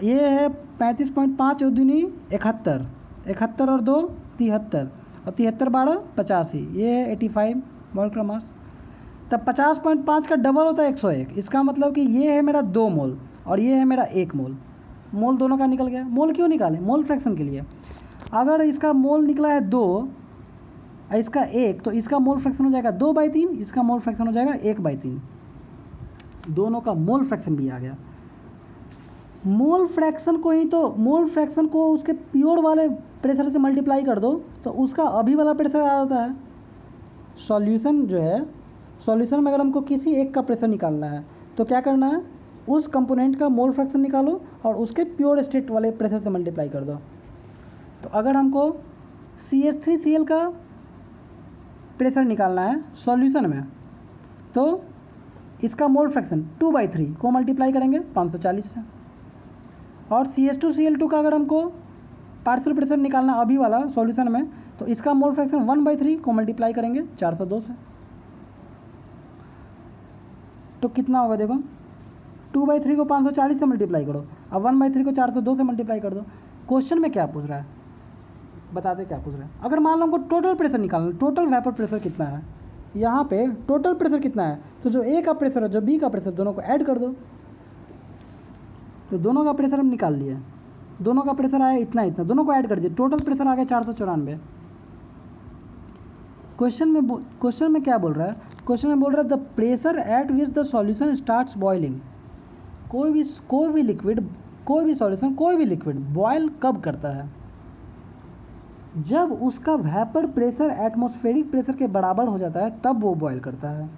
ये है 35.5 और दूनी 71, 71 और 2 73, और 73 12 85, ये है 85 मोलकुलर मास। तब 50.5 का डबल होता है 101, इसका मतलब कि ये है मेरा 2 मोल और ये है मेरा 1 मोल। मोल दोनों का निकल गया। मोल क्यों निकालें? मोल फ्रैक्शन के लिए। अगर इसका मोल निकला है 2 और इसका 1, तो इसका मोल फ्रैक्शन हो जाएगा 2/3, इसका मोल फ्रैक्शन हो जाएगा 1/3। दोनों का मोल फ्रैक्शन भी आ गया। मोल फ्रैक्शन को ही तो, मोल फ्रैक्शन को उसके प्योर वाले प्रेशर से मल्टीप्लाई कर दो तो उसका अभी वाला प्रेशर आ जाता है। सॉल्यूशन जो है, सॉल्यूशन में अगर हमको किसी एक का प्रेशर निकालना है तो क्या करना है, उस कंपोनेंट का मोल फ्रैक्शन निकालो और उसके प्योर स्टेट वाले प्रेशर से मल्टीप्लाई कर दो। तो अगर हमको CH3Cl का प्रेशर निकालना है सॉल्यूशन में, तो इसका मोल फ्रैक्शन 2/3 को मल्टीप्लाई करेंगे 540 से, और CH2Cl2 का अगर हमको पार्शियल प्रेशर निकालना अभी वाला सॉल्यूशन में, तो इसका मोल फ्रैक्शन 1/3 को मल्टीप्लाई करेंगे 402 से। तो कितना होगा देखो, 2/3 को 540 से मल्टीप्लाई करो और 1/3 को 402 से मल्टीप्लाई कर दो। क्वेश्चन में क्या पूछ रहा है, बताते क्या पूछ रहा है। अगर मान लो हमको टोटल प्रेशर निकालना, टोटल वेपर प्रेशर कितना है, यहाँ पे टोटल प्रेशर कितना है, तो जो A का प्रेशर है जो B का प्रेशर, दोनों को ऐड कर दो। तो दोनों का प्रेशर हम निकाल लिए, दोनों का प्रेशर आया इतना इतना, दोनों को ऐड कर दिए, टोटल प्रेशर आ गया 494। क्वेश्चन में क्या बोल रहा है, क्वेश्चन में बोल रहा है the pressure at which the solution starts boiling. कोई भी लिक्विड, कोई भी सॉल्यूशन, कोई भी लिक्विड बॉयल कब करता है, जब उसका वेपर प्रेशर एटमॉस्फेरिक प्रेशर के बराबर हो जाता है तब वो बॉयल करता है।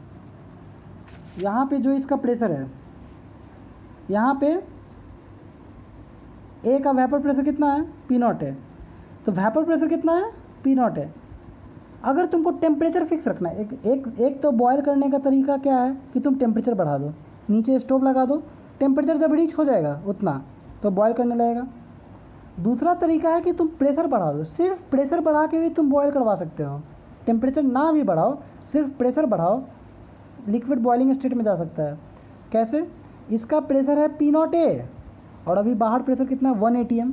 यहाँ पे जो इसका प्रेशर है, यहाँ पे A का वेपर प्रेशर कितना है, P0 है, तो वेपर प्रेशर कितना है, P0 है। अगर तुमको टेम्परेचर फिक्स रखना है, एक तो बॉयल करने का तरीका क्या है कि तुम टेम्परेचर बढ़ा दो, नीचे स्टोव लगा दो, टेम्परेचर जब रीच हो जाएगा उतना तो बॉयल करने लगेगा। दूसरा तरीका है कि तुम प्रेशर बढ़ा दो, सिर्फ प्रेशर बढ़ा के भी तुम बॉयल करवा सकते हो, टेम्परेचर ना भी बढ़ाओ, सिर्फ प्रेशर बढ़ाओ, लिक्विड बॉइलिंग स्टेट में जा सकता है। कैसे, इसका प्रेशर है P0A और अभी बाहर प्रेशर कितना है 1 atm,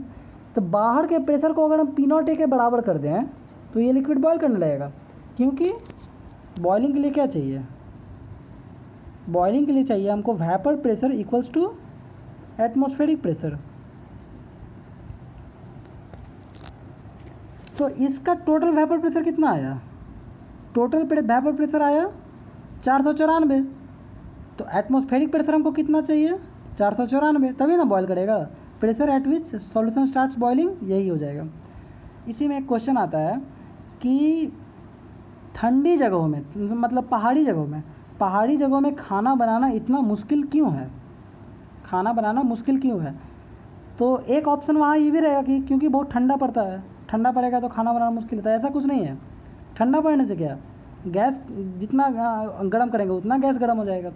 तो बाहर के प्रेशर को अगर हम P0A के बराबर कर दें तो ये लिक्विड बॉयल करने लगेगा। क्योंकि बॉइलिंग के लिए क्या चाहिए, बॉइलिंग के लिए चाहिए हमको vapour pressure equals to atmospheric pressure. तो इसका टोटल वेपर प्रेशर कितना आया, टोटल वेपर प्रेशर आया 494, तो एटमॉस्फेरिक प्रेशर हमको कितना चाहिए 494, तभी ना बॉयल करेगा। Pressure at which solution starts boiling, यही हो जाएगा। इसी में एक क्वेश्चन आता है कि ठंडी जगहों में, मतलब पहाड़ी जगहों में खाना बनाना इतना मुश्किल क्यों है, खाना बनाना मुश्किल क्यों है। तो एक ऑप्शन वहाँ ये भी रहेगा कि क्योंकि बहुत ठंडा पड़ता है, ठंडा पड़ेगा तो खाना बनाना मुश्किल होता है। ऐसा कुछ नहीं है, ठंडा पड़ने से क्या, गैस जितना गर्म करेंगे उतना गैस गर्म हो जाएगा।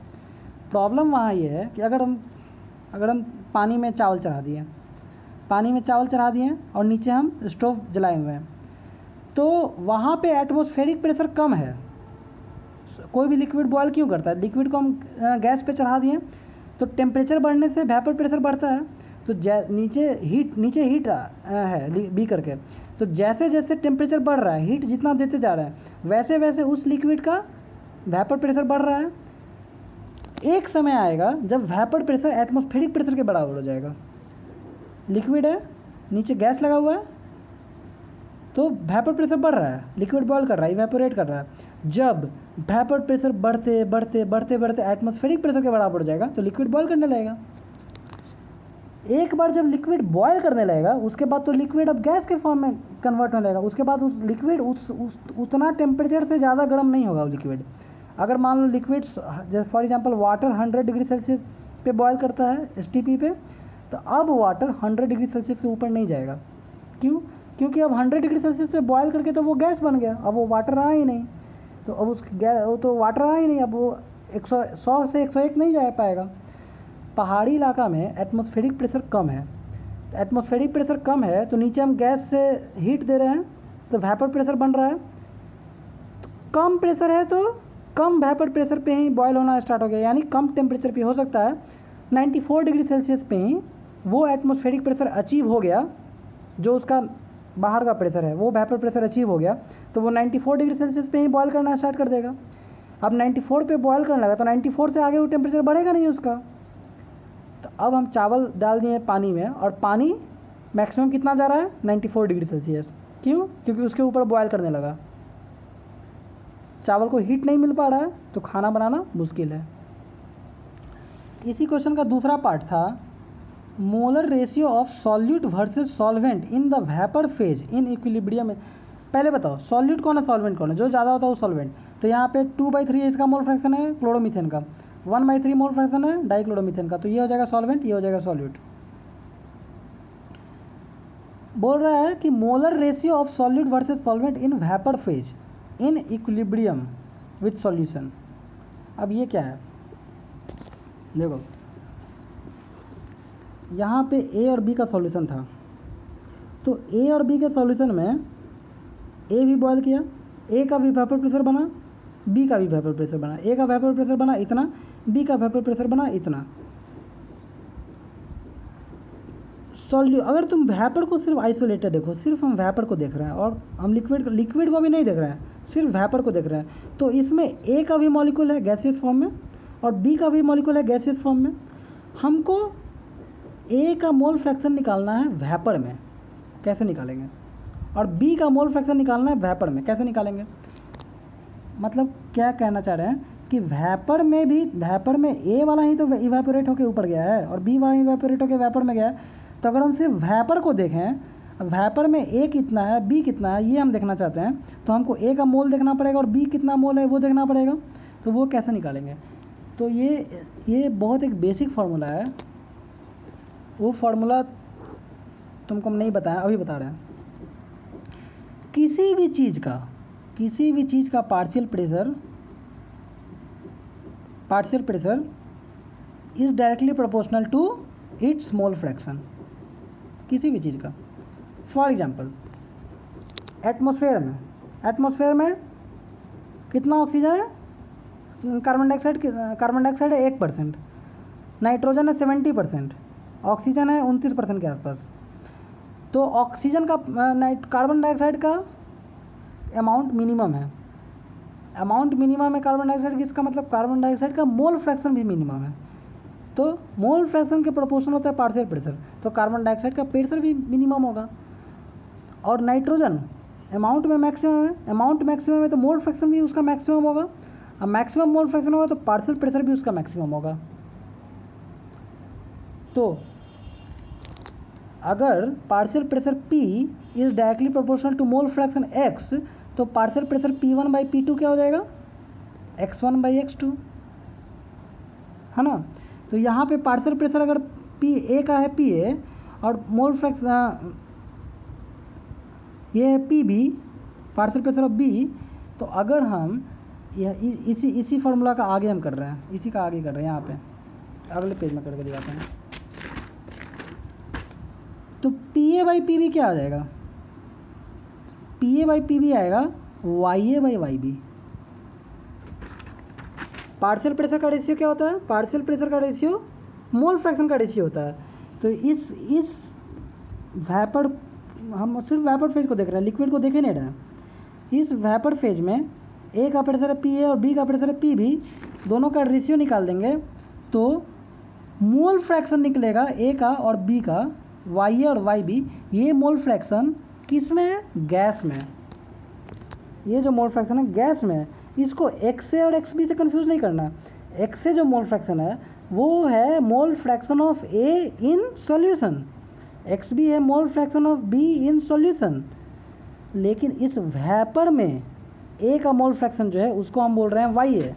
प्रॉब्लम वहाँ ये है कि अगर हम पानी में चावल चढ़ा दिए और नीचे हम स्टोव जलाए हुए हैं, तो वहाँ पे एटमॉस्फेरिक प्रेशर कम है। कोई भी लिक्विड बॉयल क्यों करता है, लिक्विड को हम गैस पे चढ़ा दिए तो टेम्परेचर बढ़ने से वेपर प्रेशर बढ़ता है, तो नीचे हीट है बी करके, तो जैसे जैसे टेम्परेचर बढ़ रहा है, हीट जितना देते जा रहा है, वैसे वैसे उस लिक्विड का वेपर प्रेशर बढ़ रहा है। एक समय आएगा जब वेपर प्रेशर एटमॉस्फेरिक प्रेशर के बराबर हो जाएगा। लिक्विड है, नीचे गैस लगा हुआ है, तो वेपर प्रेशर बढ़ रहा है, लिक्विड बॉयल कर रहा है, इवेपोरेट कर रहा है। जब वेपर प्रेशर बढ़ते बढ़ते बढ़ते बढ़ते एटमॉस्फेरिक प्रेशर के बराबर हो जाएगा तो लिक्विड बॉयल करने लगेगा। एक बार जब लिक्विड बॉयल करने लगेगा उसके बाद तो लिक्विड अब गैस के फॉर्म में कन्वर्ट होने लगेगा। उसके बाद उस लिक्विड उतना टेम्परेचर से ज़्यादा गर्म नहीं होगा वो लिक्विड। अगर मान लो लिक्विड जैसे for example water 100 degree Celsius पे बॉयल करता है STP पे, तो अब वाटर 100 डिग्री सेल्सियस के ऊपर नहीं जाएगा। क्यों, क्योंकि अब 100 डिग्री सेल्सियस पे बॉयल करके तो वो गैस बन गया, अब वो वाटर रहा ही नहीं, तो अब वो तो वाटर रहा ही नहीं, अब वो 100 से 101 नहीं जा पाएगा। पहाड़ी इलाका में एटमॉस्फेरिक प्रेशर कम है, तो नीचे हम गैस से हीट दे रहे हैं तो वेपर प्रेशर बन रहा है, कम प्रेशर है तो कम वेपर प्रेशर पे ही बॉयल होना स्टार्ट हो गया, यानी कम टेम्परेचर पे हो सकता है 94 डिग्री सेल्सियस पे ही वो एटमॉस्फेरिक प्रेशर अचीव हो गया, जो उसका बाहर का प्रेशर है वो वेपर प्रेशर अचीव हो गया, तो वो 94 डिग्री सेल्सियस पे ही बॉयल करना स्टार्ट कर देगा। अब 94 पे बॉयल करने लगा तो 94 से आगे वो टेम्परेचर बढ़ेगा नहीं उसका। तो अब हम चावल डाल दिए पानी में, और पानी मैक्सिमम कितना जा रहा है 94 डिग्री सेल्सियस। क्यों? क्योंकि उसके ऊपर बॉयल करने लगा, चावल को हीट नहीं मिल पा रहा है तो खाना बनाना मुश्किल है। इसी क्वेश्चन का दूसरा पार्ट था molar ratio of solute versus solvent in the vapour phase in equilibrium. पहले बताओ सॉल्यूट कौन है सॉल्वेंट कौन है? जो ज़्यादा होता है वो सॉल्वेंट। तो यहाँ पे 2/3 इसका मोल फ्रैक्शन है क्लोरोमीथेन का, 1/3 मोल फ्रैक्शन है डाइक्लोरोमीथेन का, तो ये हो जाएगा सॉल्वेंट, ये हो जाएगा सॉल्यूट। बोल रहा है कि molar ratio of solute versus solvent in vapour phase in equilibrium with solution. अब ये क्या है देखो, यहाँ पे ए और बी का सॉल्यूशन था, तो ए और बी के सॉल्यूशन में ए भी बॉयल किया, ए का भी वेपर प्रेशर बना, बी का भी वेपर प्रेशर बना, ए का वेपर प्रेशर बना इतना, बी का वेपर प्रेशर बना इतना। अगर तुम वेपर को सिर्फ आइसोलेटेड देखो, सिर्फ हम वेपर को देख रहे हैं और हम लिक्विड को भी नहीं देख रहे हैं, सिर्फ वेपर को देख रहे हैं, तो इसमें ए का भी मॉलिक्यूल है गैसियस फॉर्म में और बी का भी मॉलिक्यूल है गैसियस फॉर्म में। हमको ए का मोल फ्रैक्शन निकालना है वेपर में, कैसे निकालेंगे? और बी का मोल फ्रैक्शन निकालना है वेपर में, कैसे निकालेंगे? मतलब क्या कहना चाह रहे हैं कि वेपर में ए वाला ही तो इवेपोरेट होकर ऊपर गया है और बी वाला इवेपोरेट होकर वेपर में गया है। तो अगर हम सिर्फ वेपर को देखें, वेपर में ए कितना है बी कितना है ये हम देखना चाहते हैं, तो हमको ए का मोल देखना पड़ेगा और बी कितना मोल है वो देखना पड़ेगा। तो वो कैसे निकालेंगे? तो ये बहुत एक बेसिक फार्मूला है, वो फार्मूला तुमको हम नहीं बताया, अभी बता रहे हैं। किसी भी चीज़ का partial pressure is directly proportional to its mole fraction. किसी भी चीज़ का, फॉर एग्जांपल एटमॉस्फेयर में कितना ऑक्सीजन है? कार्बन डाइऑक्साइड है 1%, नाइट्रोजन है 70%, ऑक्सीजन है 29% के आसपास। तो ऑक्सीजन का कार्बन डाइऑक्साइड का अमाउंट मिनिमम है, कार्बन डाइऑक्साइड की, इसका मतलब कार्बन डाइऑक्साइड का मोल फ्रैक्शन भी मिनिमम है। तो मोल फ्रैक्शन के प्रोपोर्शन होता है पार्शियल प्रेशर, तो कार्बन डाइऑक्साइड का प्रेशर भी मिनिमम होगा। और नाइट्रोजन अमाउंट में मैक्सिमम है, तो मोल फ्रैक्शन भी उसका मैक्सिमम होगा। अब मैक्सिमम मोल फ्रैक्शन होगा तो पार्शियल प्रेशर भी उसका मैक्सिमम होगा। तो अगर partial pressure P is directly proportional to mole fraction X, तो पार्शियल प्रेशर P1/P2 क्या हो जाएगा? X1/X2, है ना। तो यहाँ पे पार्शियल प्रेशर अगर A का है PA और मोल फ्रैक्शन ये है PB, partial pressure of B, तो अगर हम इसी फार्मूला का आगे हम कर रहे हैं, इसी का आगे कर रहे हैं, यहाँ पे अगले पेज में करके दिखाते हैं। तो PA/PB क्या आ जाएगा? PA/PB आएगा YA/YB। पार्शियल प्रेशर का रेशियो क्या होता है? पार्शियल प्रेशर का रेशियो मोल फ्रैक्शन का रेशियो होता है। तो इस वेपर, हम सिर्फ वेपर फेज को देख रहे हैं, लिक्विड को देख ही नहीं रहे हैं। इस वेपर फेज में ए का प्रेशर है PA और बी का प्रेशर है PB, दोनों का रेशियो निकाल देंगे तो मोल फ्रैक्शन निकलेगा ए का और बी का, YA और YB। ये मोल फ्रैक्शन किस में है? गैस में। ये जो मोल फ्रैक्शन है गैस में, इसको XA और XB से कंफ्यूज नहीं करना। XA जो मोल फ्रैक्शन है वो है mole fraction of A in solution, XB है mole fraction of B in solution. लेकिन इस वेपर में A का मोल फ्रैक्शन जो है उसको हम बोल रहे हैं YA,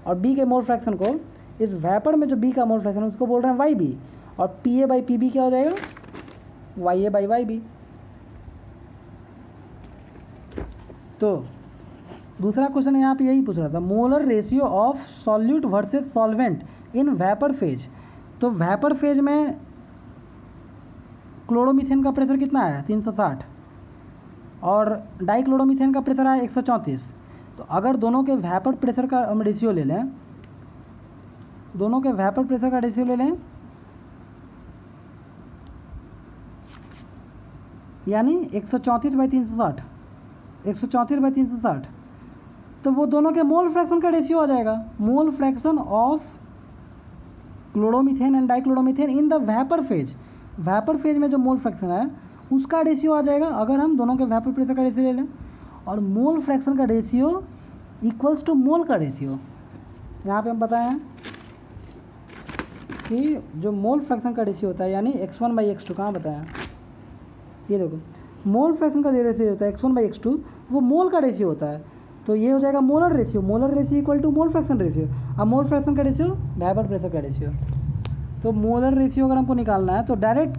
और B के मोल फ्रैक्शन को, इस वेपर में जो B का मोल फ्रैक्शन है उसको बोल रहे हैं YB, और PA/PB क्या हो जाएगा? YA/YB। तो दूसरा क्वेश्चन यहाँ पे यही पूछ रहा था, molar ratio of solute versus solvent in vapour phase. तो वेपर फेज में क्लोरोमीथेन का प्रेशर कितना है? 360, और डाइक्लोरोमीथेन का प्रेशर है 134। तो अगर दोनों के वेपर प्रेशर का हम रेशियो ले लें, दोनों के वेपर प्रेशर का रेशियो ले लें, यानी 134/360, 134/360, तो वो दोनों के मोल फ्रैक्शन का रेशियो आ जाएगा। मोल fraction of chloromethane and dichloromethane in the vapour phase, vapour phase में जो मोल फ्रैक्शन है उसका रेशियो आ जाएगा अगर हम दोनों के वेपर प्रेशर का रेशियो ले लें। और मोल फ्रैक्शन का रेशियो इक्वल्स टू मोल का रेशियो। यहाँ पे हम बताए हैं कि जो मोल फ्रैक्शन का रेशियो होता है यानी x1/x2, कहाँ बताया, ये देखो मोल फ्रैक्शन का रेशियो होता है x1/x2, वो मोल का रेशियो होता है। तो ये हो जाएगा molar ratio, molar ratio equal to mole fraction ratio. अब मोल फ्रैक्शन का रेशियो वेपर प्रेशर का रेशियो, तो मोलर रेशियो अगर हमको निकालना है तो डायरेक्ट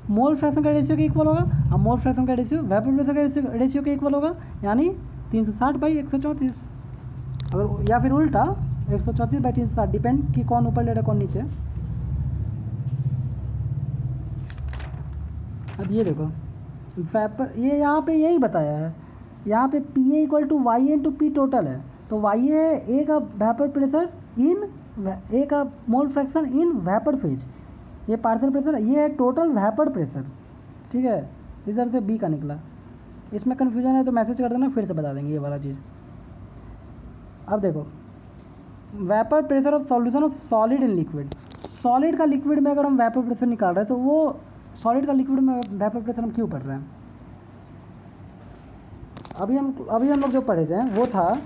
मोल फ्रैक्शन का रेशियो के इक्वल होगा। अब मोल फ्रैक्शन का रेशियो वेपर प्रेशर का रेशियो के इक्वल होगा, यानी 360/134, अगर या फिर उल्टा 134/360, डिपेंड कि कौन ऊपर ले रहा है कौन नीचे। अब ये देखो वेपर, ये यहाँ पे यही बताया है, यहाँ पे P A equal to Y into P total है। तो वाई है ए का वेपर प्रेशर इन ए का mole fraction in vapour phase, ये पार्शियल प्रेशर, ये है टोटल वेपर प्रेशर, ठीक है। इधर से बी का निकला, इसमें कन्फ्यूजन है तो मैसेज कर देना, फिर से बता देंगे ये वाला चीज़। अब देखो vapour pressure of solution of solid in liquid, solid का लिक्विड में अगर हम वेपर प्रेशर निकाल रहे हैं तो वो सॉलिड का लिक्विड में वेपर प्रेशर हम क्यों पढ़ रहे हैं। अभी हम लोग जो पढ़े थे वो था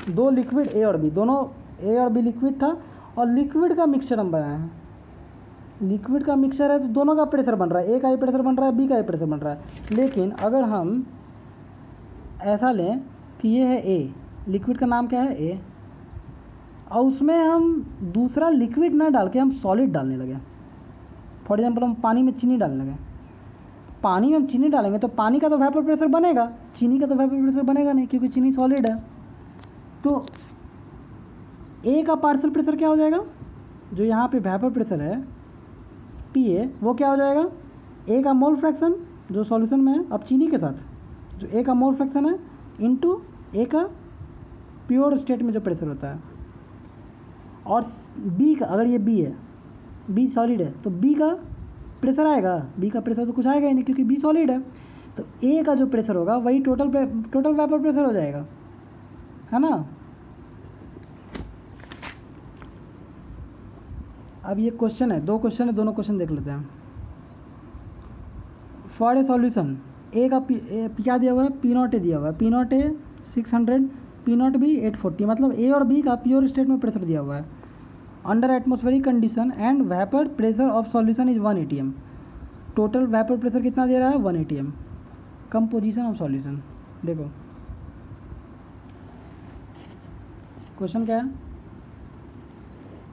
दो लिक्विड ए और बी, दोनों ए और बी लिक्विड था और लिक्विड का मिक्सचर हम बनाए हैं। लिक्विड का मिक्सचर है तो दोनों का प्रेशर बन रहा है, ए का ही प्रेशर बन रहा है, बी का ही प्रेशर बन रहा है। लेकिन अगर हम ऐसा लें कि ये है ए, लिक्विड का नाम क्या है ए, और उसमें हम दूसरा लिक्विड ना डाल के हम सॉलिड डालने लगे, फॉर एग्जाम्पल हम पानी में चीनी डालने लगे, पानी में हम चीनी डालेंगे तो पानी का तो वेपर प्रेशर बनेगा, चीनी का तो वेपर प्रेशर बनेगा नहीं क्योंकि चीनी सॉलिड है। तो ए का पार्शियल प्रेशर क्या हो जाएगा, जो यहाँ पे वेपर प्रेशर है पी ए, वो क्या हो जाएगा, ए का मोल फ्रैक्शन जो सॉल्यूशन में है अब चीनी के साथ, जो ए का मोल फ्रैक्शन है इनटू ए का प्योर स्टेट में जो प्रेशर होता है। और बी का, अगर ये बी है, बी सॉलिड है तो बी का प्रेशर आएगा, बी का प्रेशर तो कुछ आएगा ही नहीं क्योंकि बी सॉलिड है। तो ए का जो प्रेशर होगा वही टोटल वेपर प्रेशर हो जाएगा, है ना। अब ये क्वेश्चन है, दो क्वेश्चन है, दोनों क्वेश्चन देख लेते हैं। फॉर ए सॉल्यूशन ए का क्या दिया हुआ है, पी नॉट ए दिया हुआ है, पी नॉट ए 600, पी नॉट बी 840, मतलब ए और बी का प्योर स्टेट में प्रेशर दिया हुआ है under atmospheric condition and vapour pressure of solution is 1 atm। Total vapour pressure कितना दे रहा है 1 atm। कंपोजिशन ऑफ सॉल्यूशन देखो, क्वेश्चन क्या है,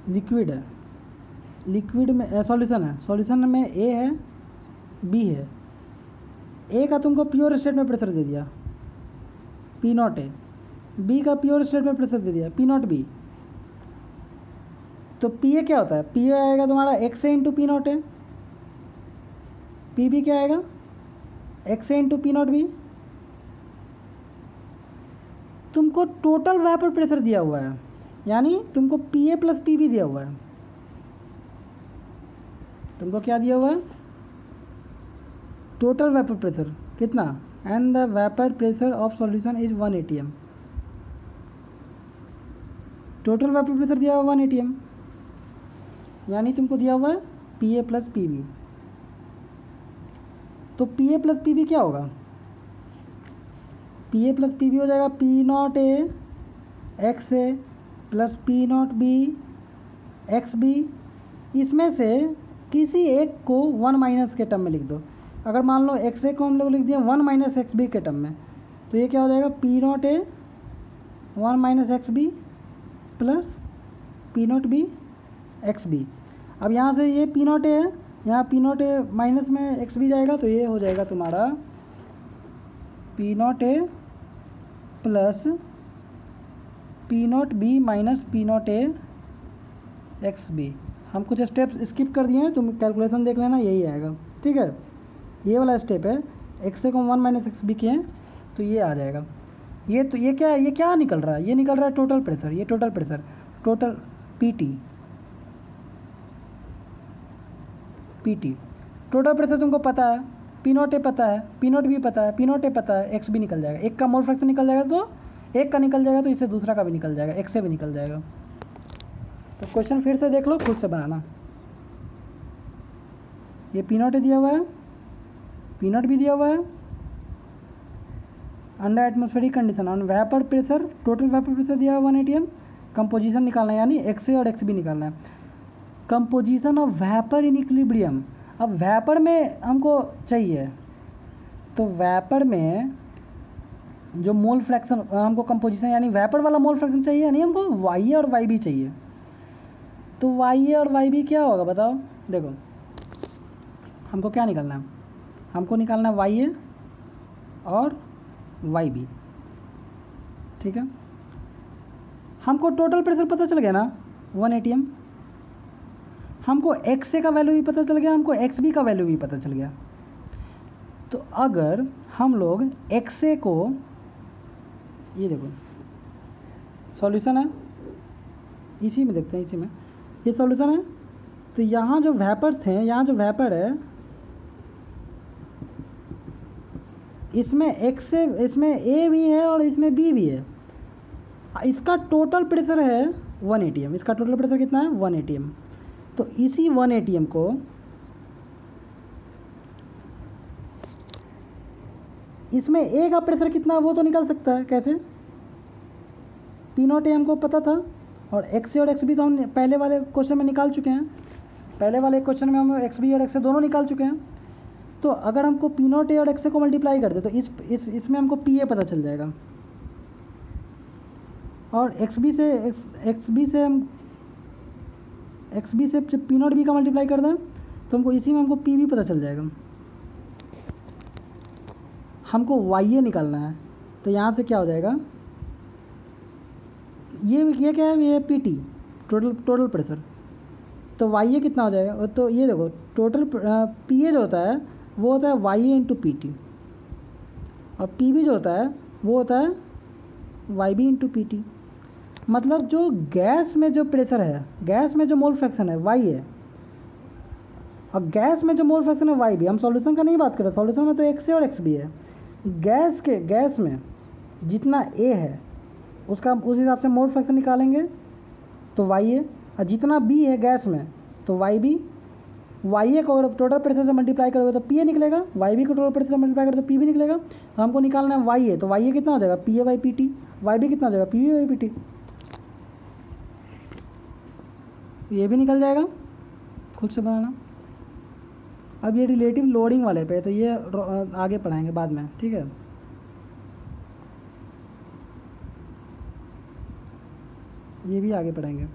लिक्विड है, लिक्विड में सॉल्यूशन है, सॉल्यूशन में ए है बी है, ए का तुमको प्योर स्टेट में प्रेशर दे दिया पी नॉट ए, बी का प्योर स्टेट में प्रेशर दे दिया पी नॉट बी। तो पी ए क्या होता है, पी ए आएगा तुम्हारा X A into P naught A, P B क्या आएगा X A into P naught B. तुमको टोटल वेपर प्रेशर दिया हुआ है, यानी तुमको P A plus P B दिया हुआ है, तुमको क्या दिया हुआ है टोटल वेपर प्रेशर कितना, and the vapour pressure of solution is 1 atm। Total vapour pressure दिया हुआ 1 atm, यानी तुमको दिया हुआ है P A plus P B. तो P A plus P B क्या होगा, P A plus P B हो जाएगा P naught A x A plus P naught B x B. इसमें से किसी एक को 1 माइनस के टर्म में लिख दो। अगर मान लो एक्स ए को हम लोग लिख दिए 1 माइनस एक्स बी के टर्म में, तो ये क्या हो जाएगा P naught A 1 minus x B plus P naught B x B. अब यहाँ से ये पी नॉट ए है, यहाँ पी नॉट ए माइनस में एक्स बी जाएगा, तो ये हो जाएगा तुम्हारा P naught A plus P naught B minus P naught A X B. हम कुछ स्टेप्स स्किप कर दिए हैं, तुम कैलकुलेशन देख लेना, यही आएगा, ठीक है। ये वाला स्टेप है, एक्स ए को 1 माइनस एक्स बी किए तो ये आ जाएगा। ये क्या निकल रहा है, ये निकल रहा है टोटल प्रेशर, ये total pressure, total PT total pressure तुमको पता है, पी नॉट ए पता है, पी नॉट भी पता है, पी नॉट ए पता है, एक्स भी निकल जाएगा, एक का मोल फ्रैक्शन निकल जाएगा तो एक का निकल जाएगा तो इससे दूसरा का भी निकल जाएगा, एक से भी निकल जाएगा। तो क्वेश्चन फिर से देख लो, खुद से बनाना। ये पी नॉट दिया हुआ है, पी नॉट भी दिया हुआ है, under atmospheric condition on vapour pressure, total vapour pressure दिया हुआ 1 atm, कंपोजिशन निकालना है यानी एक्स ए और एक्स बी निकालना है। Composition of vapour in equilibrium, अब वेपर में हमको चाहिए, तो वेपर में जो मोल फ्रैक्शन हमको कंपोजिशन यानी वेपर वाला मोल फ्रैक्शन चाहिए, यानी हमको वाई ए और वाई बी चाहिए। तो वाई ए और वाई बी क्या होगा बताओ, देखो हमको क्या निकालना है, हमको निकालना है वाई ए और वाई बी, ठीक है। हमको टोटल प्रेशर पता चल गया ना 1 atm, हमको एक्स ए का वैल्यू भी पता चल गया, हमको एक्स बी का वैल्यू भी पता चल गया। तो अगर हम लोग एक्स ए को, ये देखो सॉल्यूशन है, इसी में देखते हैं, इसी में ये सॉल्यूशन है। तो यहाँ जो वेपर थे, यहाँ जो वेपर है इसमें एक्स ए, इसमें ए भी है और इसमें बी भी है, इसका टोटल प्रेशर है 1 atm, इसका टोटल प्रेशर कितना है 1 atm। तो इसी 1 atm को इसमें ए का प्रेशर कितना है वो तो निकाल सकता है, कैसे, पी नॉट ए हमको पता था और एक्स ए और एक्स बी तो हम पहले वाले क्वेश्चन में निकाल चुके हैं, पहले वाले क्वेश्चन में हम एक्स बी और एक्स ए दोनों निकाल चुके हैं। तो अगर हमको पी नॉट ए और एक्स ए को मल्टीप्लाई कर दे तो इसमें हमको पी ए पता चल जाएगा, और एक्स बी से हम जब पी नॉट बी का मल्टीप्लाई कर दें तो हमको इसी में हमको पी भी पता चल जाएगा। हमको वाई ए निकालना है, तो यहाँ से क्या हो जाएगा, ये क्या है, ये पी टी टोटल प्रेशर, तो वाई ए कितना हो जाएगा, तो ये देखो टोटल पी ए जो होता है वो होता है Y A into P T, और पी बी जो होता है वो होता है Y B into P T. मतलब जो गैस में जो प्रेशर है, गैस में जो मोल फ्रैक्शन है वाई है, और गैस में जो मोल फ्रैक्शन है वाई बी, हम सॉल्यूशन का नहीं बात कर रहे, सॉल्यूशन में तो एक्स ए और एक्स बी है, गैस में जितना ए है उसका उस हिसाब से मोल फ्रैक्शन निकालेंगे तो वाई ए, और जितना बी है गैस में तो वाई बी, वाई ए को अगर टोटल प्रेशर से मल्टीप्लाई करोगे तो पी ए निकलेगा, वाई बी को टोटल प्रेशर से मल्टीप्लाई करोगे तो पी बी निकलेगा। हमको निकालना है वाई ए, तो वाई ए कितना हो जाएगा P A by P T, Y B कितना हो जाएगा P B by P T, ये भी निकल जाएगा, खुद से बनाना। अब ये रिलेटिव लोडिंग वाले पे, तो ये आगे पढ़ाएंगे बाद में, ठीक है। ये भी आगे पढ़ाएंगे।